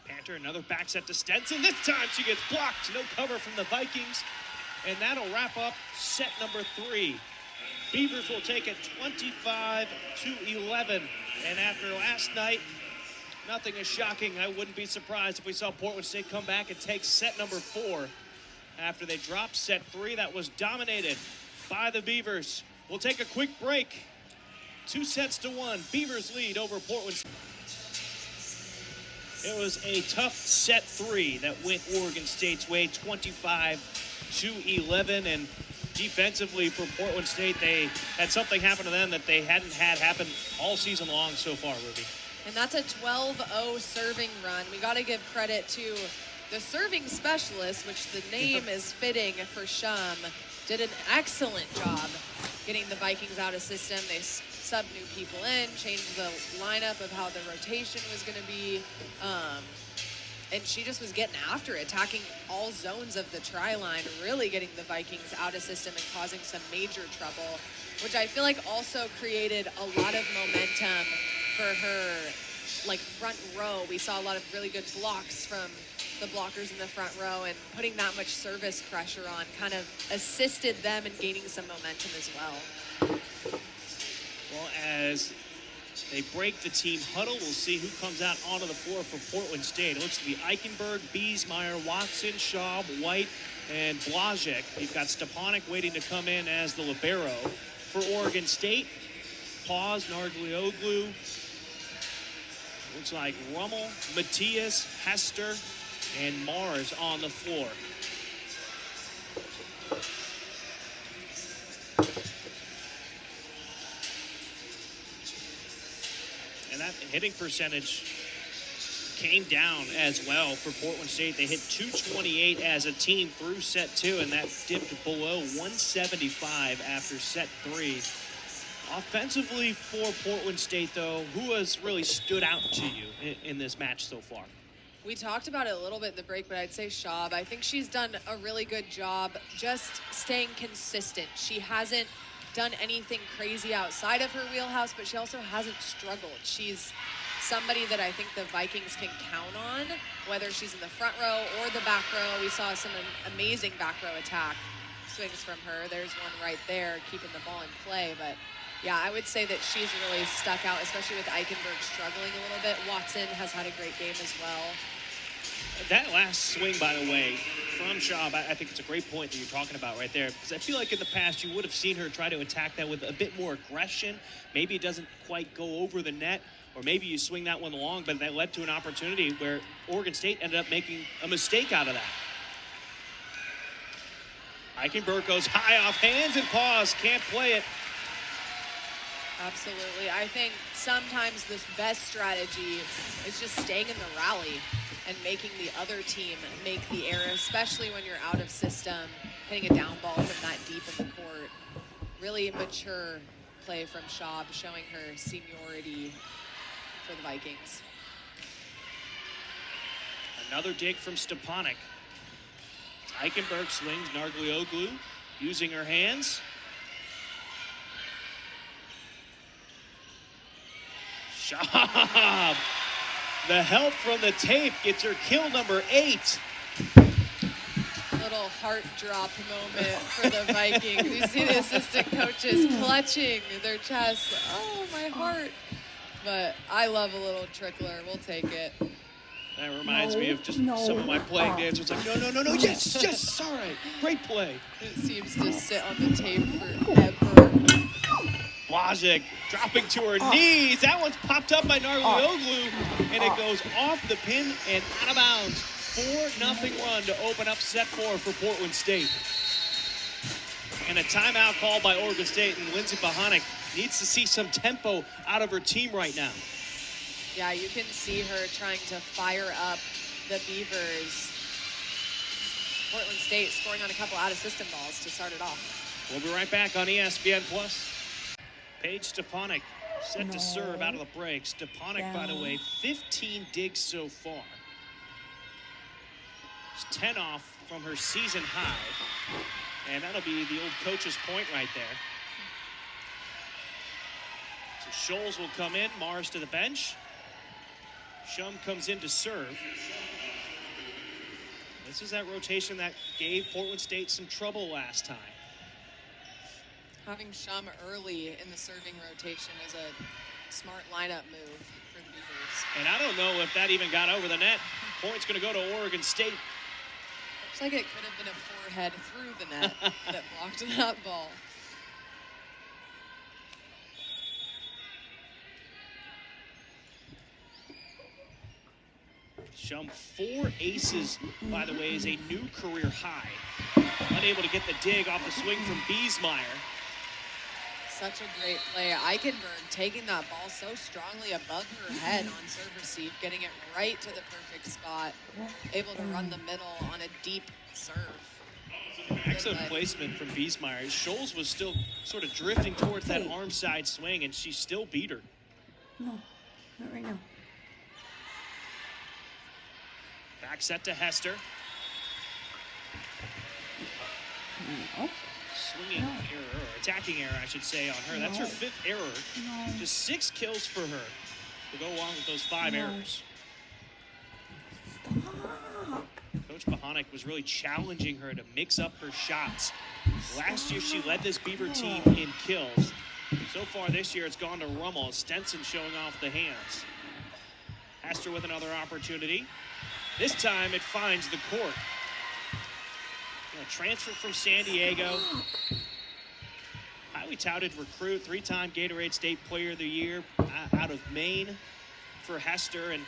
Panter, another back set to Stenson. This time she gets blocked. No cover from the Vikings. And that'll wrap up set number 3. Beavers will take it 25-11. And after last night, nothing is shocking. I wouldn't be surprised if we saw Portland State come back and take set number 4 after they dropped set 3 that was dominated by the Beavers. We'll take a quick break. 2-1. Beavers lead over Portland State. It was a tough set 3 that went Oregon State's way, 25-11. And defensively for Portland State, they had something happen to them that they hadn't had happen all season long so far, Ruby. And that's a 12-0 serving run. We got to give credit to the serving specialist, which the name is fitting for Shum. Did an excellent job getting the Vikings out of system. They subbed new people in, changed the lineup of how the rotation was going to be. And she just was getting after it, attacking all zones of the try line, really getting the Vikings out of system and causing some major trouble, which I feel like also created a lot of momentum for her, like, front row. We saw a lot of really good blocks from the blockers in the front row, and putting that much service pressure on kind of assisted them in gaining some momentum as well. Well, as they break the team huddle, we'll see who comes out onto the floor for Portland State. It looks to be Eichenberg, Biesmeyer, Watson, Schaub, White, and Błażek. You've got Stepanek waiting to come in as the libero. For Oregon State, Pause, Narglioglu. Looks like Rummel, Matias, Hester, and Mars on the floor. And that hitting percentage came down as well for Portland State. They hit 228 as a team through set 2, and that dipped below 175 after set 3. Offensively for Portland State, though, who has really stood out to you in this match so far? We talked about it a little bit in the break, but I'd say Schaub. I think she's done a really good job just staying consistent. She hasn't done anything crazy outside of her wheelhouse, but she also hasn't struggled. She's somebody that I think the Vikings can count on, whether she's in the front row or the back row. We saw some amazing back row attack swings from her. There's one right there, keeping the ball in play. But yeah, I would say that she's really stuck out, especially with Eichenberg struggling a little bit. Watson has had a great game as well. That last swing, by the way, from Schaub, I think it's a great point that you're talking about right there, because I feel like in the past you would have seen her try to attack that with a bit more aggression. Maybe it doesn't quite go over the net, or maybe you swing that one long, but that led to an opportunity where Oregon State ended up making a mistake out of that. Eichenberg goes high off hands and paws, can't play it. Absolutely. I think sometimes the best strategy is just staying in the rally and making the other team make the error, especially when you're out of system, hitting a down ball from that deep in the court. Really mature play from Schaub, showing her seniority for the Vikings. Another dig from Stepanek. Eichenberg swings, Narglioglu using her hands. Schaub. The help from the tape gets her kill number 8. Little heart drop moment for the Vikings. You see the assistant coaches clutching their chest. Oh, my heart. But I love a little trickler. We'll take it. That reminds me of just some of my playing days. It's like, no, yes, all right, great play. It seems to sit on the tape forever. Blazic dropping to her knees. That one's popped up by Narglioglu, and it goes off the pin and out of bounds. 4-0 run to open up set 4 for Portland State. And a timeout called by Oregon State, and Lindsey Bohanec needs to see some tempo out of her team right now. Yeah, you can see her trying to fire up the Beavers. Portland State scoring on a couple out-of-system balls to start it off. We'll be right back on ESPN+. Paige Stepanek set to serve out of the break. Stepanek, by the way, 15 digs so far. It's 10 off from her season high. And that'll be the old coach's point right there. So Scholes will come in, Mars to the bench. Shum comes in to serve. This is that rotation that gave Portland State some trouble last time. Having Shum early in the serving rotation is a smart lineup move for the Beavers. And I don't know if that even got over the net. Point's going to go to Oregon State. Looks like it could have been a forehead through the net that blocked that ball. Shum, 4 aces, by the way, is a new career high. Unable to get the dig off the swing from Biesmeyer. Such a great play. Eichenberg taking that ball so strongly above her head on serve receive, getting it right to the perfect spot. Able to run the middle on a deep serve. Excellent placement from Biesmeyer. Scholes was still sort of drifting towards that arm side swing, and she still beat her. No, not right now. Back set to Hester. Swinging error, or attacking error, I should say, on her. That's her 5th error. Just 6 kills for her to go along with those 5 errors. Stop. Coach Bohanec was really challenging her to mix up her shots. Last year, she led this Beaver team in kills. So far this year, it's gone to Rummel. Stenson showing off the hands. Hester with another opportunity. This time, it finds the court. Transfer from San Diego. Highly touted recruit, 3-time Gatorade State Player of the Year out of Maine for Hester. And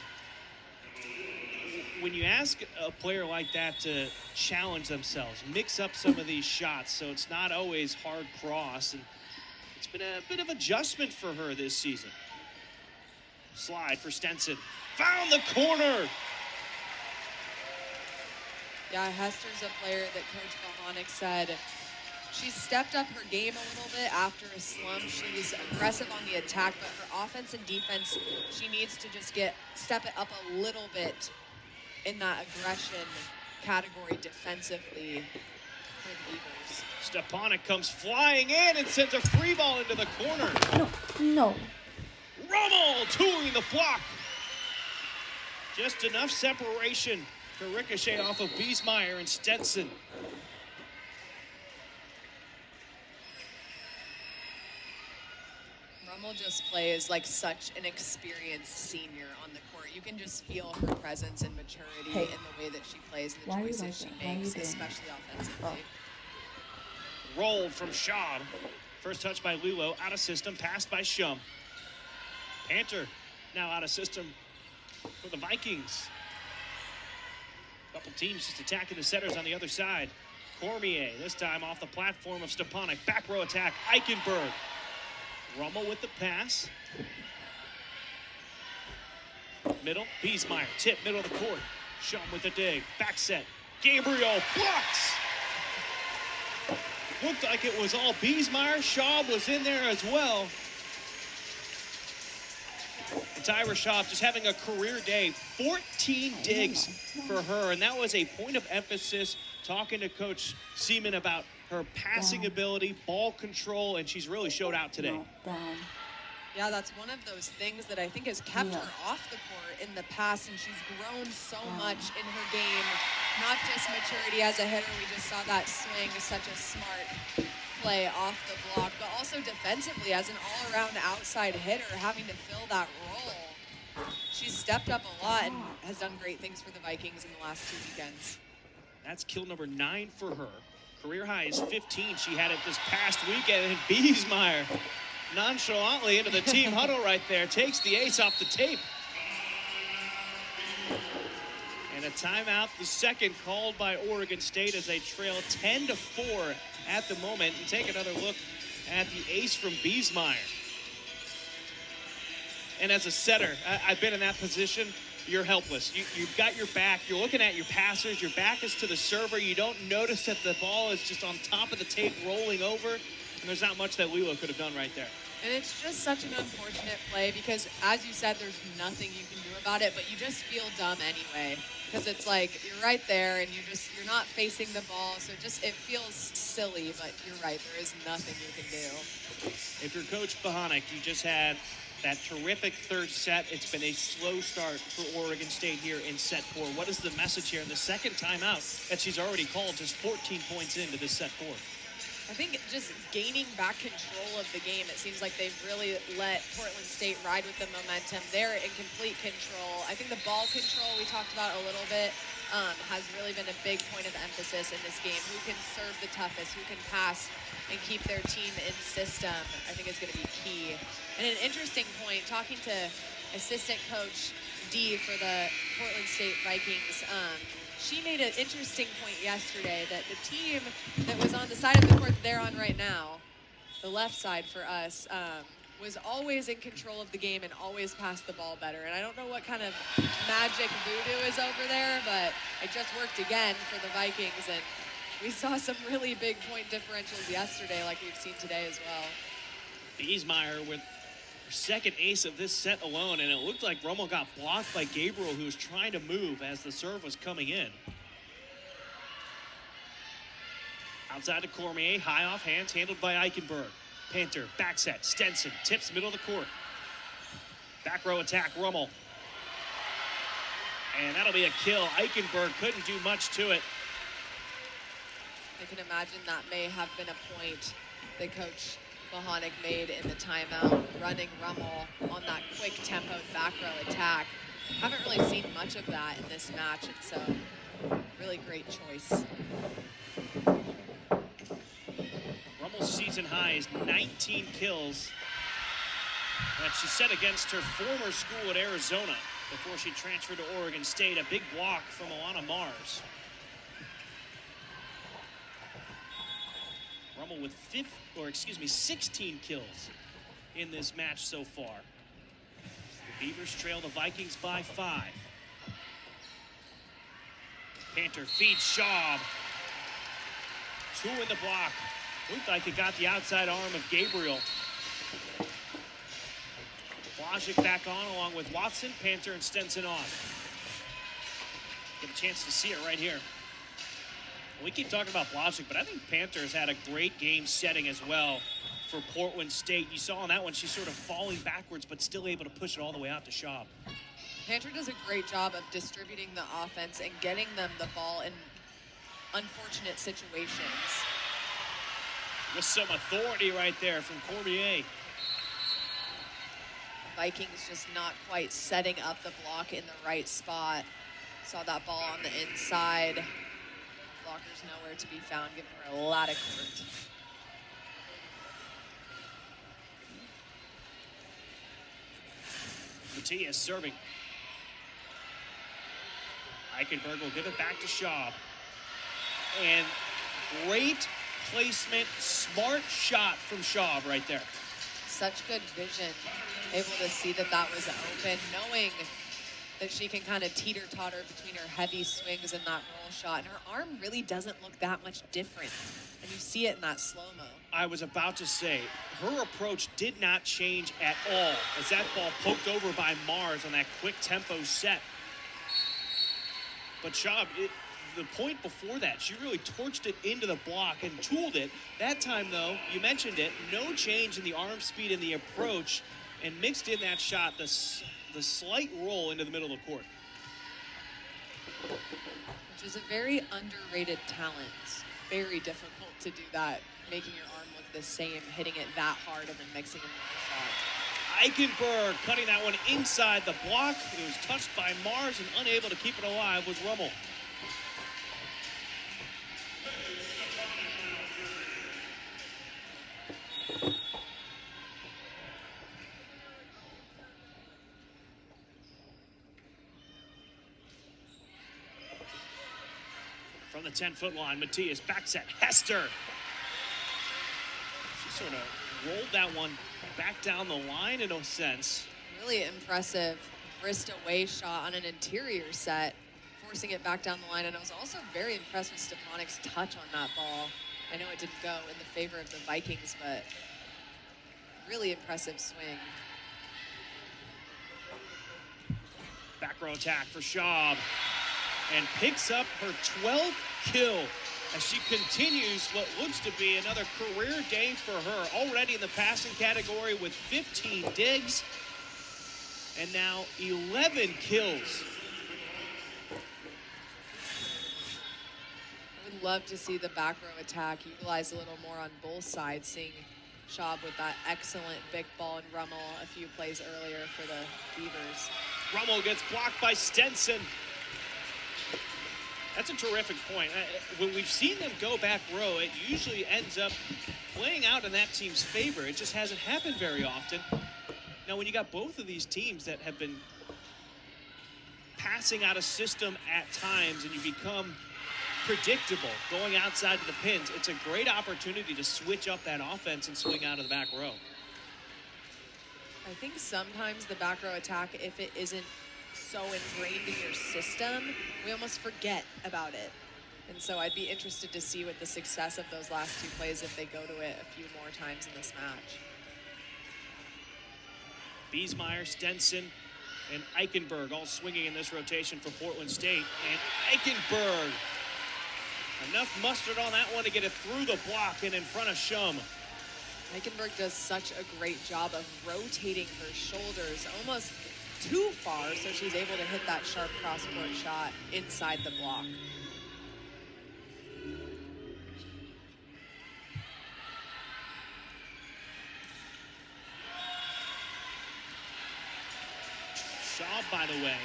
when you ask a player like that to challenge themselves, mix up some of these shots so it's not always hard cross, and it's been a bit of adjustment for her this season. Slide for Stenson. Found the corner. Yeah, Hester's a player that Coach Bohanec said she's stepped up her game a little bit after a slump. She's aggressive on the attack, but her offense and defense, she needs to just step it up a little bit in that aggression category defensively for the Eagles. Stepanek comes flying in and sends a free ball into the corner. No, no. Rummel doing the block. Just enough separation to ricochet off of Biesmeyer and Stetson. Rummel just plays like such an experienced senior on the court. You can just feel her presence and maturity Hey. in the way that she plays and the Why are you choices like she that? Why are you makes, doing especially offensively. Rolled from Schaub. First touch by Lulo, out of system, passed by Shum. Panther now out of system for the Vikings. Couple teams just attacking the setters on the other side. Cormier, this time off the platform of Stepanek. Back row attack, Eichenberg. Rummel with the pass. Middle, Biesmeyer, tip, middle of the court. Shum with the dig, back set. Gabriel blocks. Looked like it was all Biesmeyer. Schaub was in there as well. And Tyra Schaub just having a career day. 14 digs for her, and that was a point of emphasis talking to Coach Seaman about her passing ability, ball control, and she's really showed out today. No, down. Yeah, that's one of those things that I think has kept Yeah. her off the court in the past, and she's grown so much in her game. Not just maturity as a hitter, we just saw that swing, such a smart play off the block, but also defensively as an all-around outside hitter, having to fill that role. She's stepped up a lot and has done great things for the Vikings in the last 2 weekends. That's kill number 9 for her. Career high is 15. She had it this past weekend, and Biesmeyer nonchalantly into the team huddle right there. Takes the ace off the tape. And a timeout, the second called by Oregon State as they trail 10-4 at the moment. And take another look at the ace from Biesmeyer. And as a setter, I've been in that position. You're helpless. You've got your back. You're looking at your passers. Your back is to the server. You don't notice that the ball is just on top of the tape rolling over. And there's not much that Lilo could have done right there. And it's just such an unfortunate play because, as you said, there's nothing you can do about it, but you just feel dumb anyway. Because it's like you're right there and you're not facing the ball, so it feels silly, but you're right, there is nothing you can do. If you're Coach Bohanec, you just had that terrific third set. It's been a slow start for Oregon State here in set 4. What is the message here in the second timeout that she's already called, just 14 points into this set 4? I think just gaining back control of the game, it seems like they've really let Portland State ride with the momentum. They're in complete control. I think the ball control we talked about a little bit has really been a big point of emphasis in this game. Who can serve the toughest, who can pass and keep their team in system, I think is going to be key. And an interesting point, talking to assistant coach D for the Portland State Vikings, she made an interesting point yesterday that the team that was on the side of the court they're on right now, the left side for us, was always in control of the game and always passed the ball better. And I don't know what kind of magic voodoo is over there, but it just worked again for the Vikings. And we saw some really big point differentials yesterday like we've seen today as well. Biesmeyer with her second ace of this set alone, and it looked like Rummel got blocked by Gabriel, who was trying to move as the serve was coming in. Outside to Cormier, high off hands, handled by Eichenberg. Panther, back set, Stenson, tips middle of the court. Back row attack, Rummel. And that'll be a kill. Eichenberg couldn't do much to it. I can imagine that may have been a point that Coach Bohanec made in the timeout, running Rummel on that quick tempoed back row attack. Haven't really seen much of that in this match. It's a really great choice. Rummel's season high is 19 kills that she set against her former school at Arizona before she transferred to Oregon State. A big block from Alana Mars. Rummel with 16 kills in this match so far. The Beavers trail the Vikings by 5. Panther feeds Schaub. 2 in the block. Looked like it got the outside arm of Gabriel. Blazek back on along with Watson, Panther, and Stenson on. Get a chance to see it right here. We keep talking about Blazek, but I think Panthers had a great game setting as well for Portland State. You saw on that one, she's sort of falling backwards, but still able to push it all the way out to Schaub. Panther does a great job of distributing the offense and getting them the ball in unfortunate situations. With some authority right there from Cormier. Vikings just not quite setting up the block in the right spot. Saw that ball on the inside. Blocker's nowhere to be found, giving her a lot of court. Matias serving. Eichenberg will give it back to Schaub. And great placement, smart shot from Schaub right there. Such good vision. Able to see that that was open, knowing that she can kind of teeter-totter between her heavy swings and that roll shot. And her arm really doesn't look that much different. And you see it in that slow-mo. I was about to say, her approach did not change at all as that ball poked over by Mars on that quick tempo set. But Schaub, the point before that, she really torched it into the block and tooled it. That time, though, you mentioned it, no change in the arm speed and the approach, and mixed in that shot, the slight roll into the middle of the court. Which is a very underrated talent. It's very difficult to do that, making your arm look the same, hitting it that hard, and then mixing it with the shot. Eichenberg cutting that one inside the block. It was touched by Mars and unable to keep it alive was Rummel. From the 10-foot line, Matias back set. Hester. She sort of rolled that one back down the line in a sense. Really impressive wrist away shot on an interior set, forcing it back down the line. And I was also very impressed with Stepanik's touch on that ball. I know it didn't go in the favor of the Vikings, but really impressive swing. Back row attack for Schaub. And picks up her 12th kill as she continues what looks to be another career day for her. Already in the passing category with 15 digs and now 11 kills. I would love to see the back row attack utilize a little more on both sides, seeing Schaub with that excellent big ball and Rummel a few plays earlier for the Beavers. Rummel gets blocked by Stenson. That's a terrific point. When we've seen them go back row, it usually ends up playing out in that team's favor. It just hasn't happened very often. Now, when you got both of these teams that have been passing out of system at times and you become predictable going outside of the pins, it's a great opportunity to switch up that offense and swing out of the back row. I think sometimes the back row attack, if it isn't so ingrained in your system, we almost forget about it. And so I'd be interested to see with the success of those last two plays if they go to it a few more times in this match. Biesmeyer, Stenson, and Eichenberg all swinging in this rotation for Portland State. And Eichenberg, enough mustard on that one to get it through the block and in front of Shum. Eichenberg does such a great job of rotating her shoulders almost too far, so she's able to hit that sharp cross-court shot inside the block. Schaub, by the way,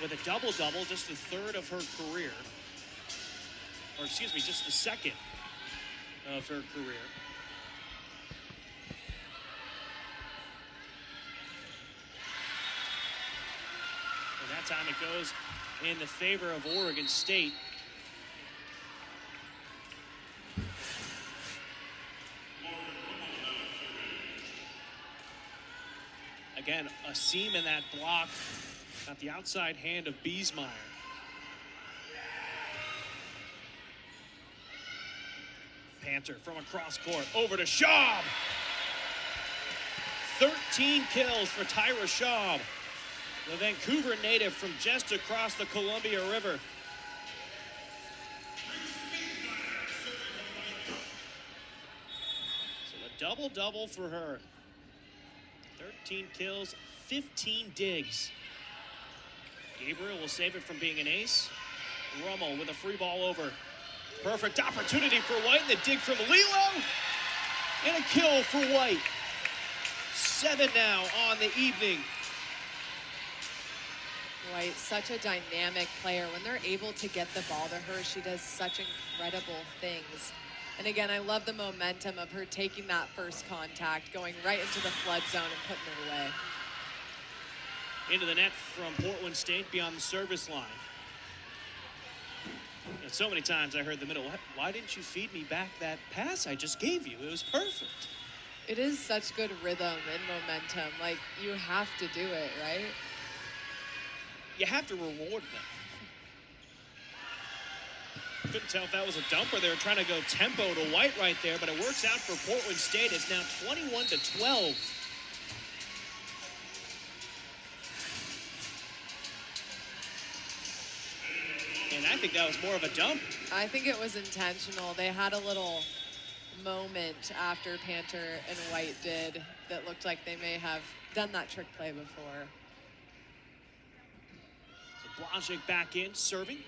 with a double-double, just the third of her career. Or excuse me, just the second of her career. That time it goes in the favor of Oregon State. Again, a seam in that block at the outside hand of Biesmeyer. Panther from across court over to Schaub. 13 kills for Tyra Schaub. the Vancouver native from just across the Columbia River. So a double-double for her. 13 kills, 15 digs. Gabriel will save it from being an ace. Rummel with a free ball over. Perfect opportunity for White, and the dig from Lilo. And a kill for White. 7 now on the evening. White, such a dynamic player. When they're able to get the ball to her, she does such incredible things. And again, I love the momentum of her taking that first contact, going right into the flood zone and putting it away. Into the net from Portland State beyond the service line. And so many times I heard the middle, why didn't you feed me back that pass I just gave you? It was perfect. It is such good rhythm and momentum. Like, you have to do it, right? You have to reward them. Couldn't tell if that was a dump or they were trying to go tempo to White right there, but it works out for Portland State. It's now 21-12. And I think that was more of a dump. I think it was intentional. They had a little moment after Panter and White did that looked like they may have done that trick play before. So Blazek back in, serving.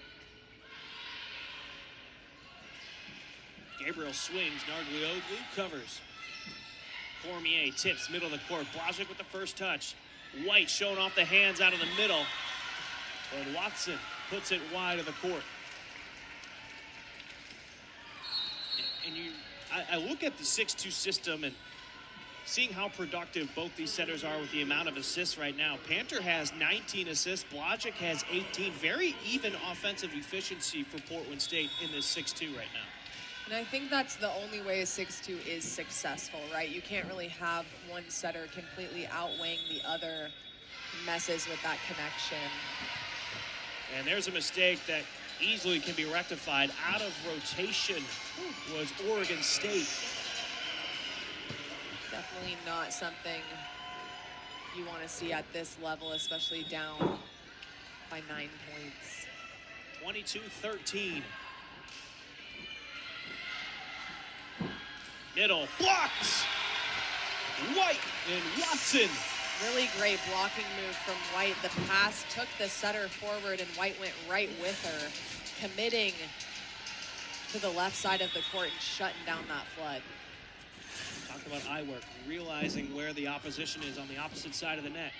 Gabriel swings, Narglioglu covers. Cormier tips, middle of the court. Blazek with the first touch. White showing off the hands out of the middle. But Watson puts it wide of the court. And I look at the 6-2 system and seeing how productive both these setters are with the amount of assists right now. Panter has 19 assists. Blazek has 18. Very even offensive efficiency for Portland State in this 6-2 right now. And I think that's the only way a 6-2 is successful, right? You can't really have one setter completely outweighing the other, messes with that connection. And there's a mistake that easily can be rectified. Out of rotation was Oregon State. Definitely not something you want to see at this level, especially down by 9 points. 22-13. Middle, blocked! White and Watson. Really great blocking move from White. The pass took the setter forward and White went right with her, committing to the left side of the court and shutting down that flood. Talk about eye work, realizing where the opposition is on the opposite side of the net.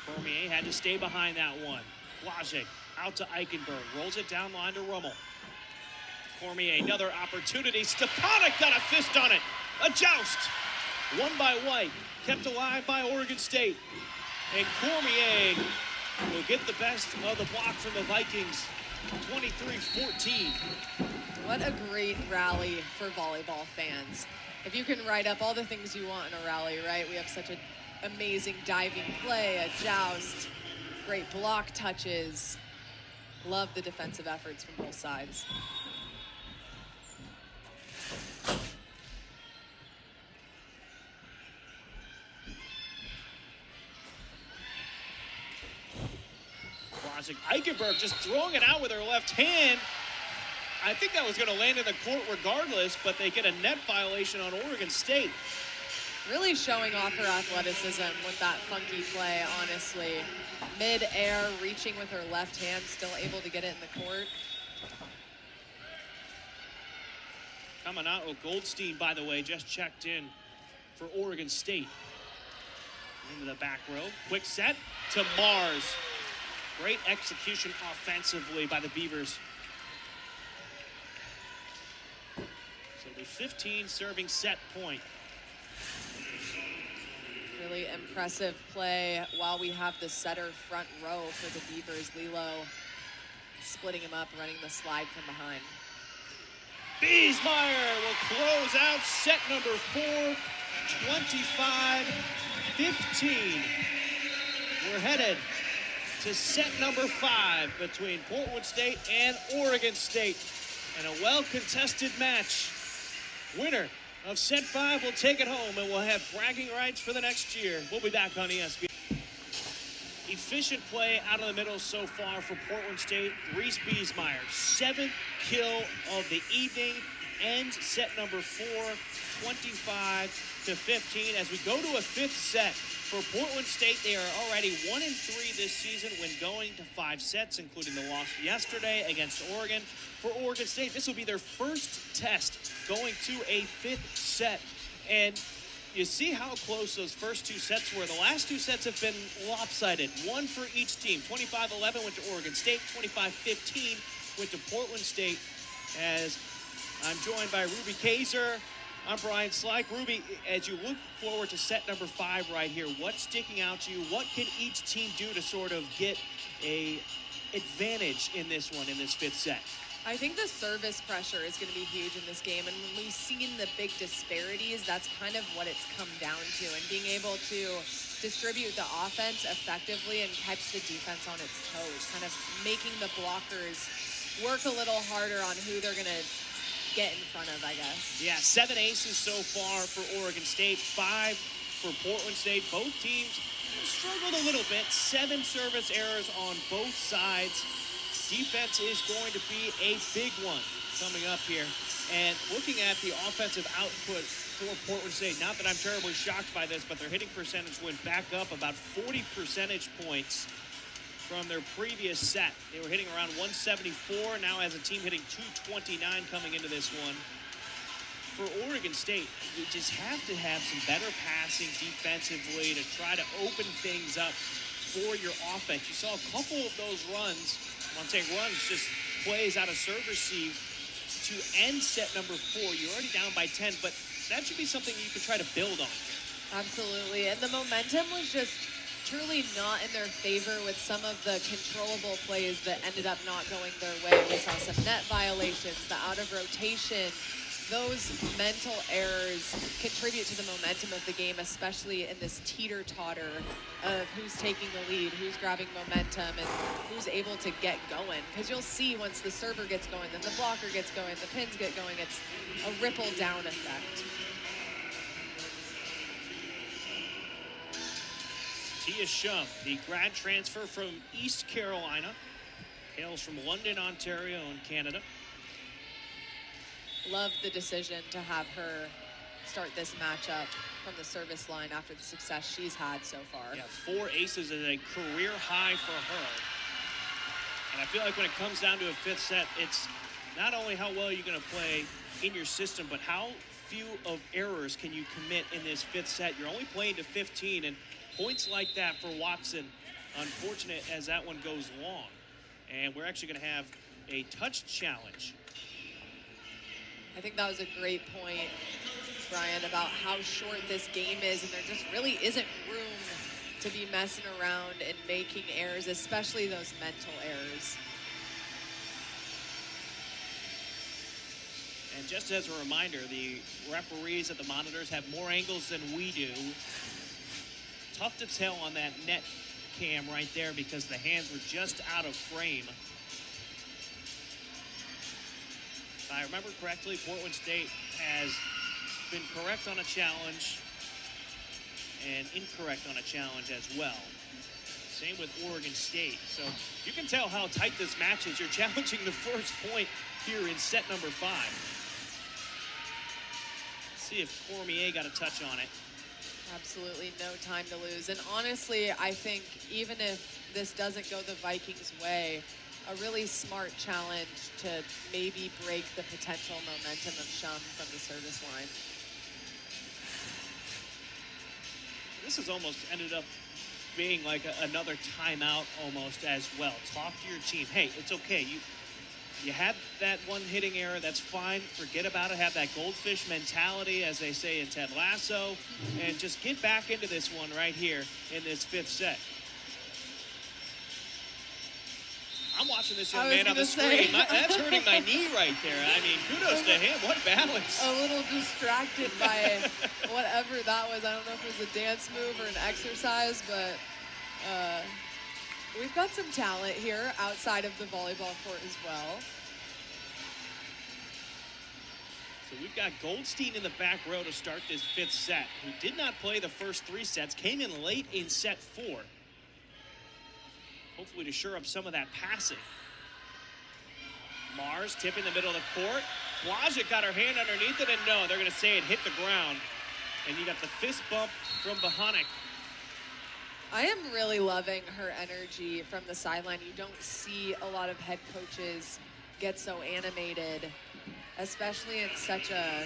Cormier had to stay behind that one. Blazek out to Eichenberg, rolls it down line to Rummel. Cormier, another opportunity. Stepanek got a fist on it. A joust. Won by White, kept alive by Oregon State. And Cormier will get the best of the block from the Vikings. 23-14. What a great rally for volleyball fans. If you can write up all the things you want in a rally, right? We have such an amazing diving play, a joust, great block touches. Love the defensive efforts from both sides. Eichenberg just throwing it out with her left hand. I think that was going to land in the court regardless, but they get a net violation on Oregon State. Really showing off her athleticism with that funky play, honestly. Mid-air, reaching with her left hand, still able to get it in the court. Caminado Goldstein, by the way, just checked in for Oregon State. Into the back row. Quick set to Mars. Great execution offensively by the Beavers. So the 15 serving set point. Really impressive play while we have the setter front row for the Beavers. Lilo splitting him up, running the slide from behind. Biesmeyer will close out set number 4, 25-15. We're headed to set number 5 between Portland State and Oregon State. And a well-contested match. Winner of set 5 will take it home, and we'll have bragging rights for the next year. We'll be back on ESPN. Efficient play out of the middle so far for Portland State. Reese Biesmeyer, 7th kill of the evening, ends set number 4, 25-15. As we go to a 5th set for Portland State, they are already 1-3 this season when going to 5 sets, including the loss yesterday against Oregon. For Oregon State, this will be their first test going to a 5th set. And you see how close those first 2 sets were. The last 2 sets have been lopsided. One for each team. 25-11 went to Oregon State. 25-15 went to Portland State. As I'm joined by Ruby Kaiser. I'm Brian Slyke. Ruby, as you look forward to set number 5 right here, what's sticking out to you? What can each team do to sort of get a advantage in this one, in this 5th set? I think the service pressure is going to be huge in this game, and when we've seen the big disparities, that's kind of what it's come down to, and being able to distribute the offense effectively and catch the defense on its toes, kind of making the blockers work a little harder on who they're going to get in front of, I guess. Yeah, 7 aces so far for Oregon State, 5 for Portland State. Both teams struggled a little bit. 7 service errors on both sides. Defense is going to be a big one coming up here. And looking at the offensive output for Portland State, not that I'm terribly shocked by this, but their hitting percentage went back up about 40 percentage points from their previous set. They were hitting around 174, now as a team hitting 229 coming into this one. For Oregon State, you just have to have some better passing defensively to try to open things up for your offense. You saw a couple of those runs. I'm saying runs, just plays out of serve receive to end set number 4. You're already down by 10, but that should be something you can try to build on. Absolutely, and the momentum was just truly not in their favor with some of the controllable plays that ended up not going their way. We saw some net violations, the out of rotation. Those mental errors contribute to the momentum of the game, especially in this teeter-totter of who's taking the lead, who's grabbing momentum, and who's able to get going. Because you'll see once the server gets going, then the blocker gets going, the pins get going, it's a ripple-down effect. Tia Shum, the grad transfer from East Carolina, hails from London, Ontario in Canada. Love the decision to have her start this matchup from the service line after the success she's had so far. Yeah, 4 aces is a career high for her. And I feel like when it comes down to a 5th set, it's not only how well you're going to play in your system, but how few of errors can you commit in this 5th set. You're only playing to 15, and points like that for Watson, unfortunate as that one goes long. And we're actually going to have a touch challenge. I think that was a great point, Brian, about how short this game is, and there just really isn't room to be messing around and making errors, especially those mental errors. And just as a reminder, the referees at the monitors have more angles than we do. Tough to tell on that net cam right there because the hands were just out of frame. If I remember correctly, Portland State has been correct on a challenge and incorrect on a challenge as well. Same with Oregon State. So you can tell how tight this match is. You're challenging the first point here in set number 5. Let's see if Cormier got a touch on it. Absolutely no time to lose. And honestly, I think even if this doesn't go the Vikings' way, a really smart challenge to maybe break the potential momentum of Shum from the service line. This has almost ended up being like another timeout almost as well. Talk to your team. Hey, it's okay. You had that one hitting error. That's fine. Forget about it. Have that goldfish mentality, as they say in Ted Lasso, and just get back into this one right here in this 5th set. I'm watching this young man on the screen. That's hurting my knee right there. I mean, kudos to him. What balance. A little distracted by whatever that was. I don't know if it was a dance move or an exercise, but we've got some talent here outside of the volleyball court as well. So we've got Goldstein in the back row to start this 5th set, who did not play the first 3 sets, came in late in set 4. Hopefully to shore up some of that passing. Mars tipping the middle of the court. Blažič got her hand underneath it, and no, they're going to say it hit the ground. And you got the fist bump from Bohanec. I am really loving her energy from the sideline. You don't see a lot of head coaches get so animated, especially in such a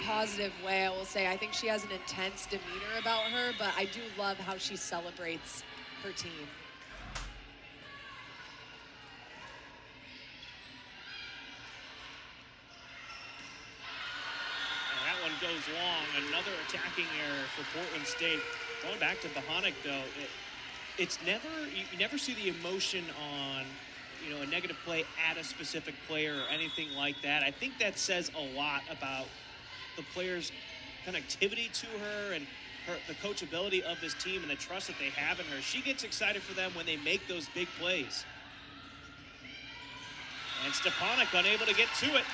positive way. I will say, I think she has an intense demeanor about her, but I do love how she celebrates her team. And that one goes long. Another attacking error for Portland State. Going back to Bohanec, though, it's never, you never see the emotion on, you know, a negative play at a specific player or anything like that. I think that says a lot about the players' connectivity to her and the coachability of this team and the trust that they have in her. She gets excited for them when they make those big plays. And Stepanek unable to get to it.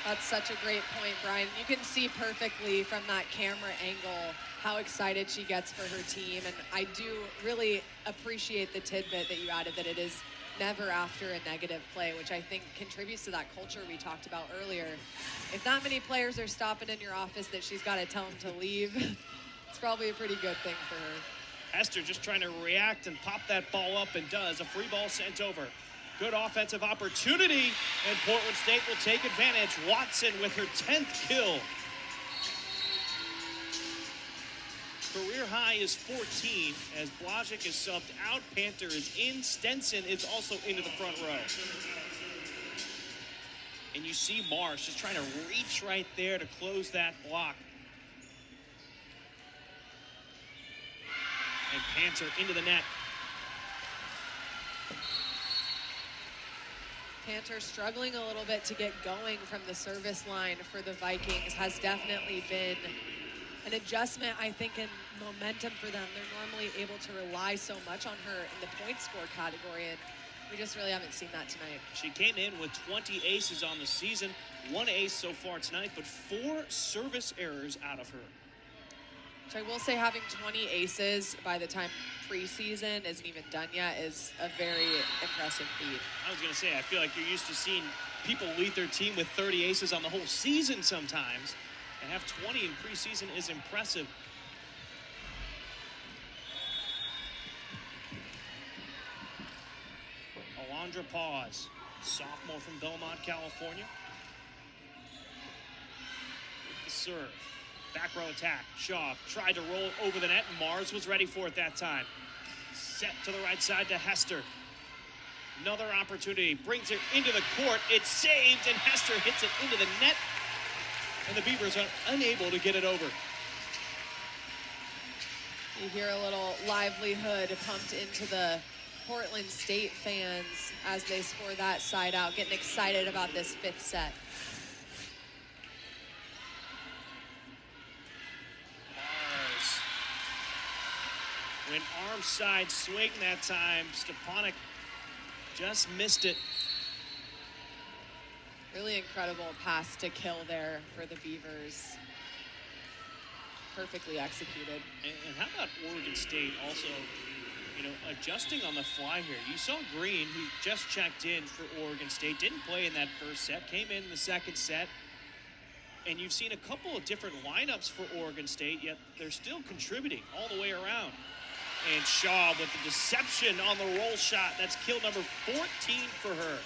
That's such a great point, Brian. You can see perfectly from that camera angle how excited she gets for her team. And I do really appreciate the tidbit that you added, that it is never after a negative play, which I think contributes to that culture we talked about earlier. If that many players are stopping in your office that she's got to tell them to leave, it's probably a pretty good thing for her. Hester just trying to react and pop that ball up, and does. A free ball sent over. Good offensive opportunity, and Portland State will take advantage. Watson with her 10th kill. Career high is 14 as Blažič is subbed out. Panther is in. Stenson is also into the front row. And you see Mars just trying to reach right there to close that block. And Panther into the net. Panther struggling a little bit to get going from the service line for the Vikings. Has definitely been an adjustment, I think, in momentum for them. They're normally able to rely so much on her in the point score category, and we just really haven't seen that tonight. She came in with 20 aces on the season, 1 ace so far tonight, but 4 service errors out of her. So I will say, having 20 aces by the time preseason isn't even done yet is a very impressive feat. I was going to say, I feel like you're used to seeing people lead their team with 30 aces on the whole season sometimes. To have 20 in preseason is impressive. Alondra Paz, sophomore from Belmont, California. With the serve. Back row attack. Shaw tried to roll over the net. Mars was ready for it that time. Set to the right side to Hester. Another opportunity. Brings it into the court. It's saved, and Hester hits it into the net. And the Beavers are unable to get it over. You hear a little livelihood pumped into the Portland State fans as they score that side out, getting excited about this 5th set. Mars. Went arm side swing that time. Stepanek just missed it. Really incredible pass to kill there for the Beavers. Perfectly executed. And how about Oregon State also, you know, adjusting on the fly here? You saw Green, who just checked in for Oregon State, didn't play in that first set, came in the second set. And you've seen a couple of different lineups for Oregon State, yet they're still contributing all the way around. And Shaw with the deception on the roll shot. That's kill number 14 for her.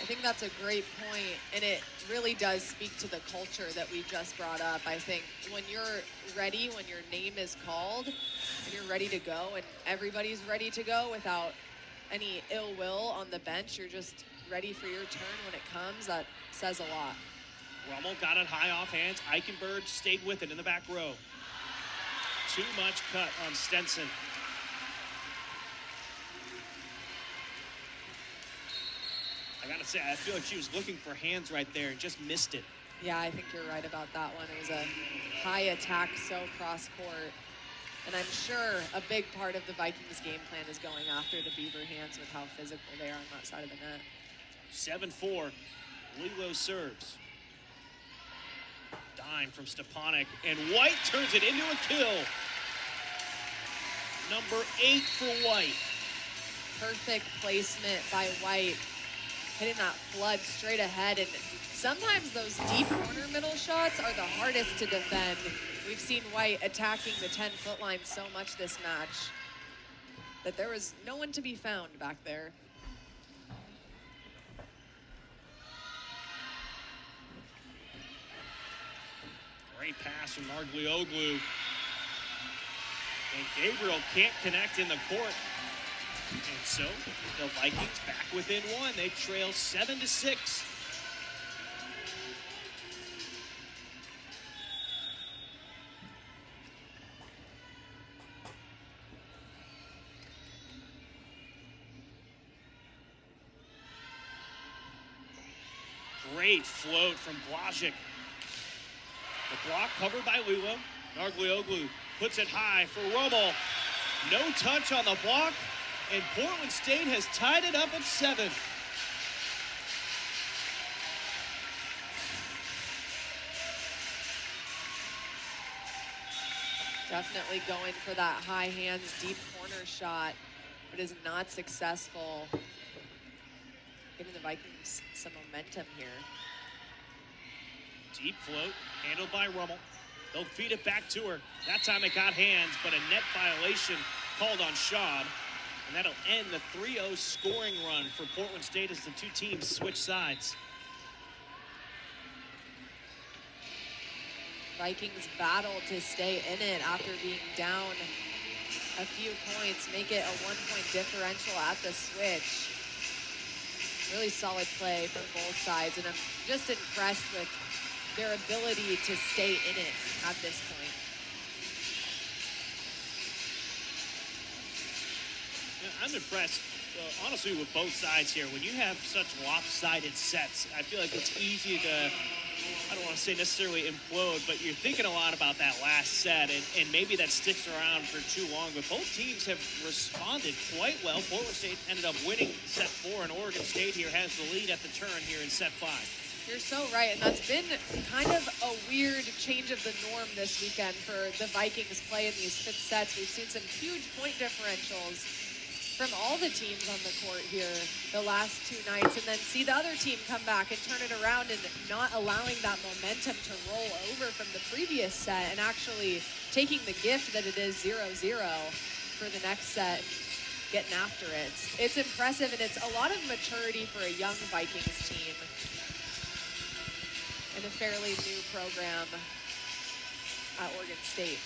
I think that's a great point, and it really does speak to the culture that we just brought up. I think when you're ready, when your name is called, and you're ready to go, and everybody's ready to go without any ill will on the bench, you're just ready for your turn when it comes. That says a lot. Rummel got it high off hands. Eichenberg stayed with it in the back row. Too much cut on Stenson. I gotta say, I feel like she was looking for hands right there and just missed it. Yeah, I think you're right about that one. It was a high attack, so cross court. And I'm sure a big part of the Vikings game plan is going after the Beaver hands with how physical they are on that side of the net. 7-4. Lilo serves. Dime from Stepanek, and White turns it into a kill. Number 8 for White. Perfect placement by White, hitting that flood straight ahead. And sometimes those deep corner middle shots are the hardest to defend. We've seen White attacking the 10-foot line so much this match that there was no one to be found back there. Great pass from Narglioglu. And Gabriel can't connect in the court. And so the Vikings back within 1. They trail 7-6. Great float from Blažič. The block covered by Lula. Narglioglu puts it high for Rommel. No touch on the block, and Portland State has tied it up at 7. Definitely going for that high hands, deep corner shot, but is not successful. Giving the Vikings some momentum here. Deep float, handled by Rommel. They'll feed it back to her. That time it got hands, but a net violation called on Schaub. And that'll end the 3-0 scoring run for Portland State as the two teams switch sides. Vikings battle to stay in it after being down a few points, make it a 1-point differential at the switch. Really solid play from both sides, and I'm just impressed with their ability to stay in it at this point. Yeah, I'm impressed, honestly, with both sides here. When you have such lopsided sets, I feel like it's easy to, I don't want to say necessarily implode, but you're thinking a lot about that last set, and maybe that sticks around for too long. But both teams have responded quite well. Portland State ended up winning set 4, and Oregon State here has the lead at the turn here in set 5. You're so right, and that's been kind of a weird change of the norm this weekend for the Vikings play in these fifth sets. We've seen some huge point differentials from all the teams on the court here the last 2 nights, and then see the other team come back and turn it around and not allowing that momentum to roll over from the previous set and actually taking the gift that it is 0-0 for the next set, getting after it. It's impressive, and it's a lot of maturity for a young Vikings team in a fairly new program at Oregon State.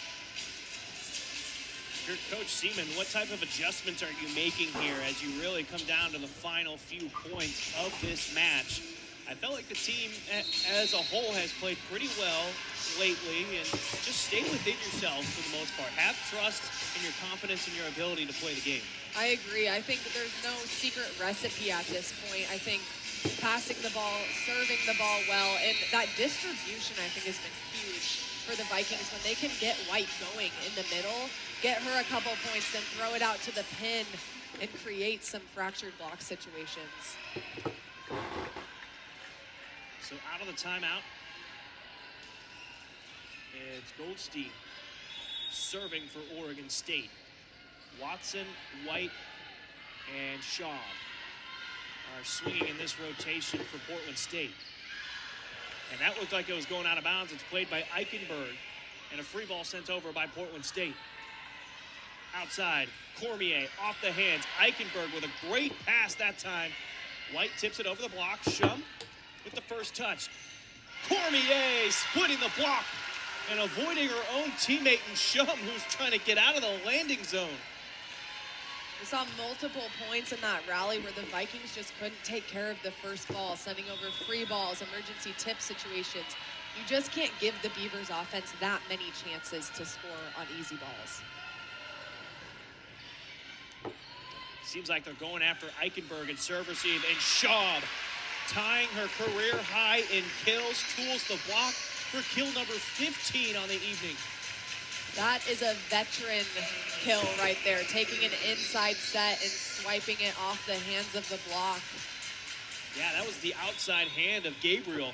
Coach Seaman, what type of adjustments are you making here as you really come down to the final few points of this match? I felt like the team as a whole has played pretty well lately, and just stay within yourself for the most part. Have trust in your confidence and your ability to play the game. I agree. I think there's no secret recipe at this point. I think passing the ball, serving the ball well, and that distribution I think has been huge for the Vikings when they can get White going in the middle, get her a couple points, then throw it out to the pin and create some fractured block situations. So out of the timeout, it's Goldstein serving for Oregon State. Watson, White, and Schaub are swinging in this rotation for Portland State. And that looked like it was going out of bounds. It's played by Eichenberg, and a free ball sent over by Portland State. Outside, Cormier off the hands. Eichenberg with a great pass that time. White tips it over the block. Shum with the first touch. Cormier splitting the block and avoiding her own teammate in Shum, who's trying to get out of the landing zone. We saw multiple points in that rally where the Vikings just couldn't take care of the first ball, sending over free balls, emergency tip situations. You just can't give the Beavers offense that many chances to score on easy balls. Seems like they're going after Eichenberg and serve receive, and Schaub tying her career high in kills, tools the block for kill number 15 on the evening. That is a veteran kill right there, taking an inside set and swiping it off the hands of the block. Yeah, that was the outside hand of Gabriel.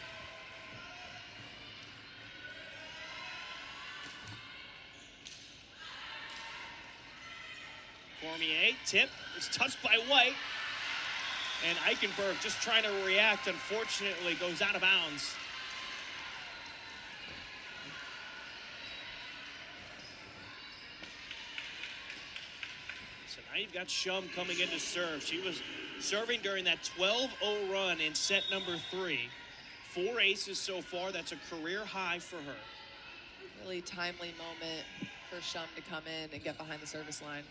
Cormier, tip, is touched by White. And Eichenberg just trying to react, unfortunately, goes out of bounds. So now you've got Shum coming in to serve. She was serving during that 12-0 run in set number 3. 4 aces so far. That's a career high for her. Really timely moment for Shum to come in and get behind the service line.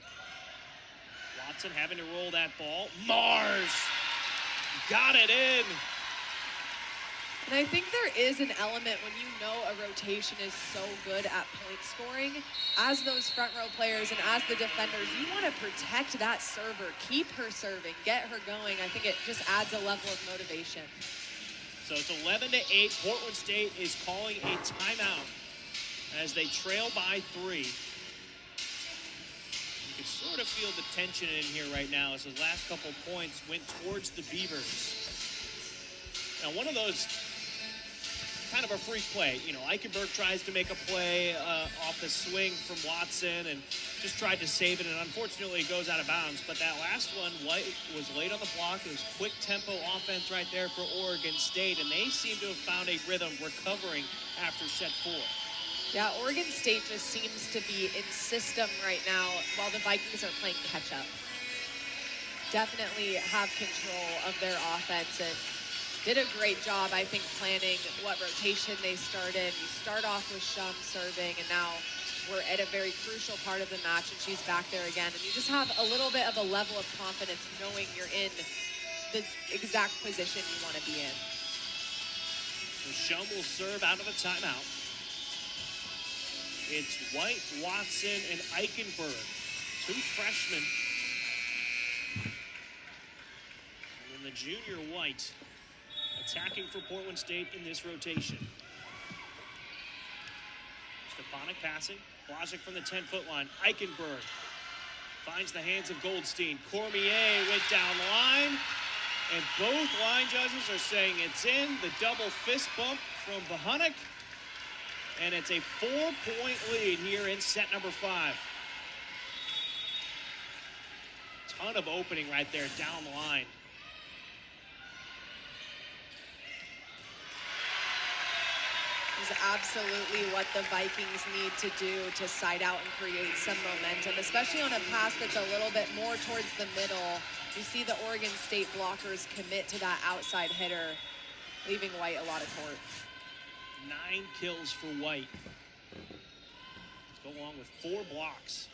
Watson having to roll that ball. Mars got it in. And I think there is an element when you know a rotation is so good at point scoring, as those front row players and as the defenders, you want to protect that server, keep her serving, get her going. I think it just adds a level of motivation. So it's 11-8. Portland State is calling a timeout as they trail by 3. You can sort of feel the tension in here right now as those last couple points went towards the Beavers. Now, one of those kind of a free play. You know, Eichenberg tries to make a play off the swing from Watson and just tried to save it, and unfortunately it goes out of bounds. But that last one, White was late on the block. It was quick tempo offense right there for Oregon State, and they seem to have found a rhythm recovering after set 4. Yeah, Oregon State just seems to be in system right now while the Vikings are playing catch-up. Definitely have control of their offense and did a great job, I think, planning what rotation they started. You start off with Shum serving, and now we're at a very crucial part of the match, and she's back there again. And you just have a little bit of a level of confidence knowing you're in the exact position you want to be in. So Shum will serve out of the timeout. It's White, Watson, and Eichenberg, 2 freshmen. And then the junior White attacking for Portland State in this rotation. Stepanek passing. Blazek from the 10-foot line. Eichenberg finds the hands of Goldstein. Cormier went down the line, and both line judges are saying it's in. The double fist bump from Bohannock, and it's a 4-point lead here in set number 5. Ton of opening right there down the line. Is absolutely what the Vikings need to do to side out and create some momentum, especially on a pass that's a little bit more towards the middle. You see the Oregon State blockers commit to that outside hitter, leaving White a lot of court. 9 kills for White. Let's go along with 4 blocks.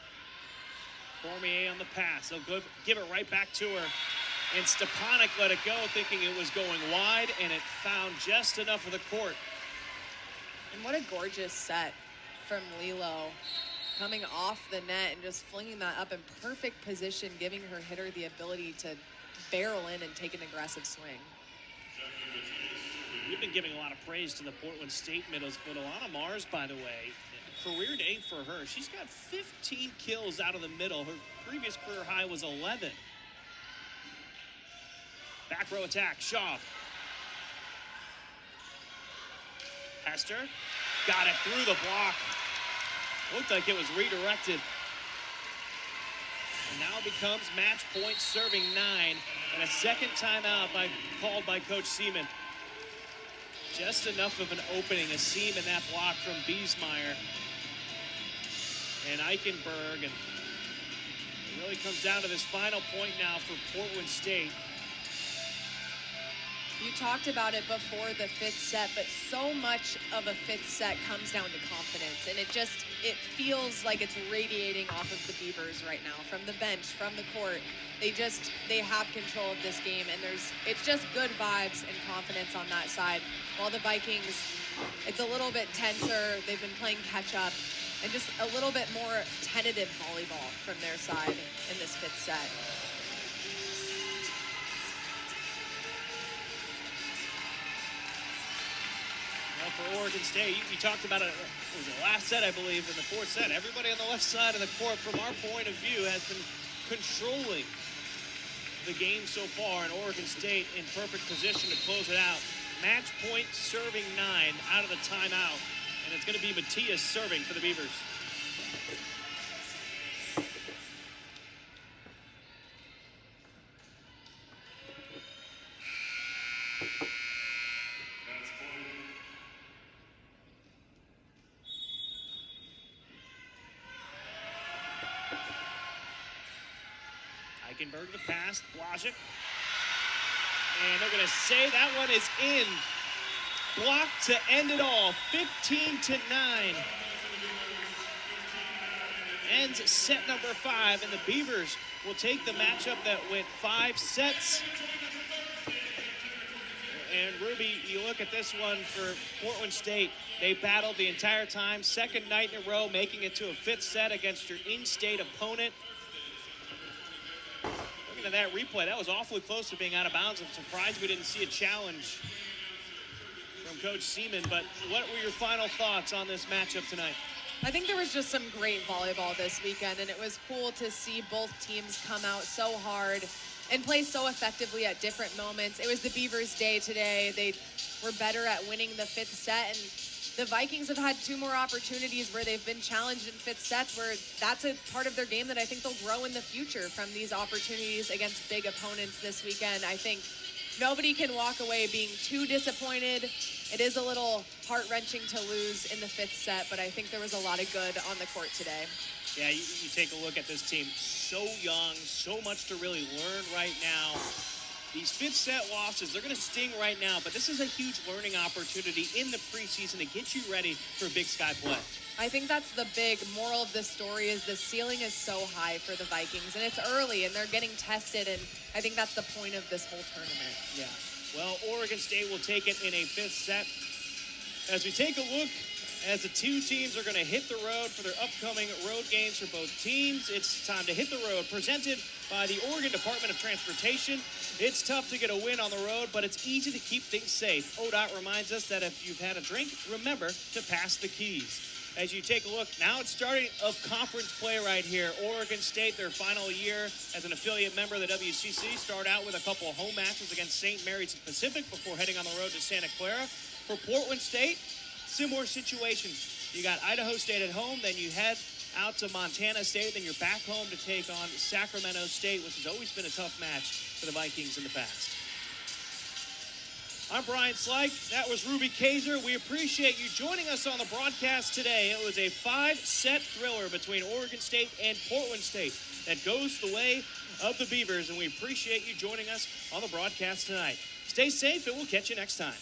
Cormier on the pass. They'll give it right back to her. And Stepanek let it go, thinking it was going wide, and it found just enough of the court. And what a gorgeous set from Lilo, coming off the net and just flinging that up in perfect position, giving her hitter the ability to barrel in and take an aggressive swing. We've been giving a lot of praise to the Portland State middles, but Alana Mars, by the way, career day for her. She's got 15 kills out of the middle. Her previous career high was 11. Back row attack, Shaw. Hester got it through the block. Looked like it was redirected. And now becomes match point, serving 9, and a second timeout called by Coach Seaman. Just enough of an opening, a seam in that block from Biesmeyer and Eichenberg, and it really comes down to this final point now for Portland State. You talked about it before the 5th set, but so much of a 5th set comes down to confidence, and it feels like it's radiating off of the Beavers right now, from the bench, from the court. They have control of this game, and it's just good vibes and confidence on that side. While the Vikings, it's a little bit tenser. They've been playing catch up, and just a little bit more tentative volleyball from their side in this 5th set. For Oregon State, you talked about it, was the last set, I believe, in the 4th set. Everybody on the left side of the court, from our point of view, has been controlling the game so far, and Oregon State in perfect position to close it out. Match point, serving 9 out of the timeout, and it's going to be Matias serving for the Beavers. Eichenberg the pass, Blazek. And they're going to say that one is in. Blocked to end it all, 15-9. Ends set number 5, and the Beavers will take the matchup that went 5 sets. And Ruby, you look at this one for Portland State. They battled the entire time, second night in a row, making it to a 5th set against your in-state opponent. Looking at that replay, that was awfully close to being out of bounds. I'm surprised we didn't see a challenge from Coach Seaman, but what were your final thoughts on this matchup tonight? I think there was just some great volleyball this weekend, and it was cool to see both teams come out so hard and play so effectively at different moments. It was the Beavers' day today. They were better at winning the 5th set, and the Vikings have had 2 more opportunities where they've been challenged in 5th sets, where that's a part of their game that I think they'll grow in the future from these opportunities against big opponents this weekend. I think nobody can walk away being too disappointed. It is a little heart-wrenching to lose in the 5th set, but I think there was a lot of good on the court today. Yeah, you take a look at this team. So young, so much to really learn right now. These 5th set losses, they're going to sting right now, but this is a huge learning opportunity in the preseason to get you ready for Big Sky play. I think that's the big moral of the story, is the ceiling is so high for the Vikings, and it's early, and they're getting tested, and I think that's the point of this whole tournament. Yeah. Well, Oregon State will take it in a 5th set. As we take a look, as the 2 teams are going to hit the road for their upcoming road games for both teams, it's time to hit the road, presented by the Oregon Department of Transportation. It's tough to get a win on the road, but it's easy to keep things safe. ODOT reminds us that if you've had a drink, remember to pass the keys. As you take a look, now it's starting of conference play right here. Oregon State, their final year as an affiliate member of the WCC, start out with a couple of home matches against St. Mary's and Pacific before heading on the road to Santa Clara. For Portland State, similar situation. You got Idaho State at home, then you head out to Montana State, then you're back home to take on Sacramento State, which has always been a tough match for the Vikings in the past. I'm Brian Slyke. That was Ruby Kaiser. We appreciate you joining us on the broadcast today. It was a 5-set thriller between Oregon State and Portland State that goes the way of the Beavers, and we appreciate you joining us on the broadcast tonight. Stay safe, and we'll catch you next time.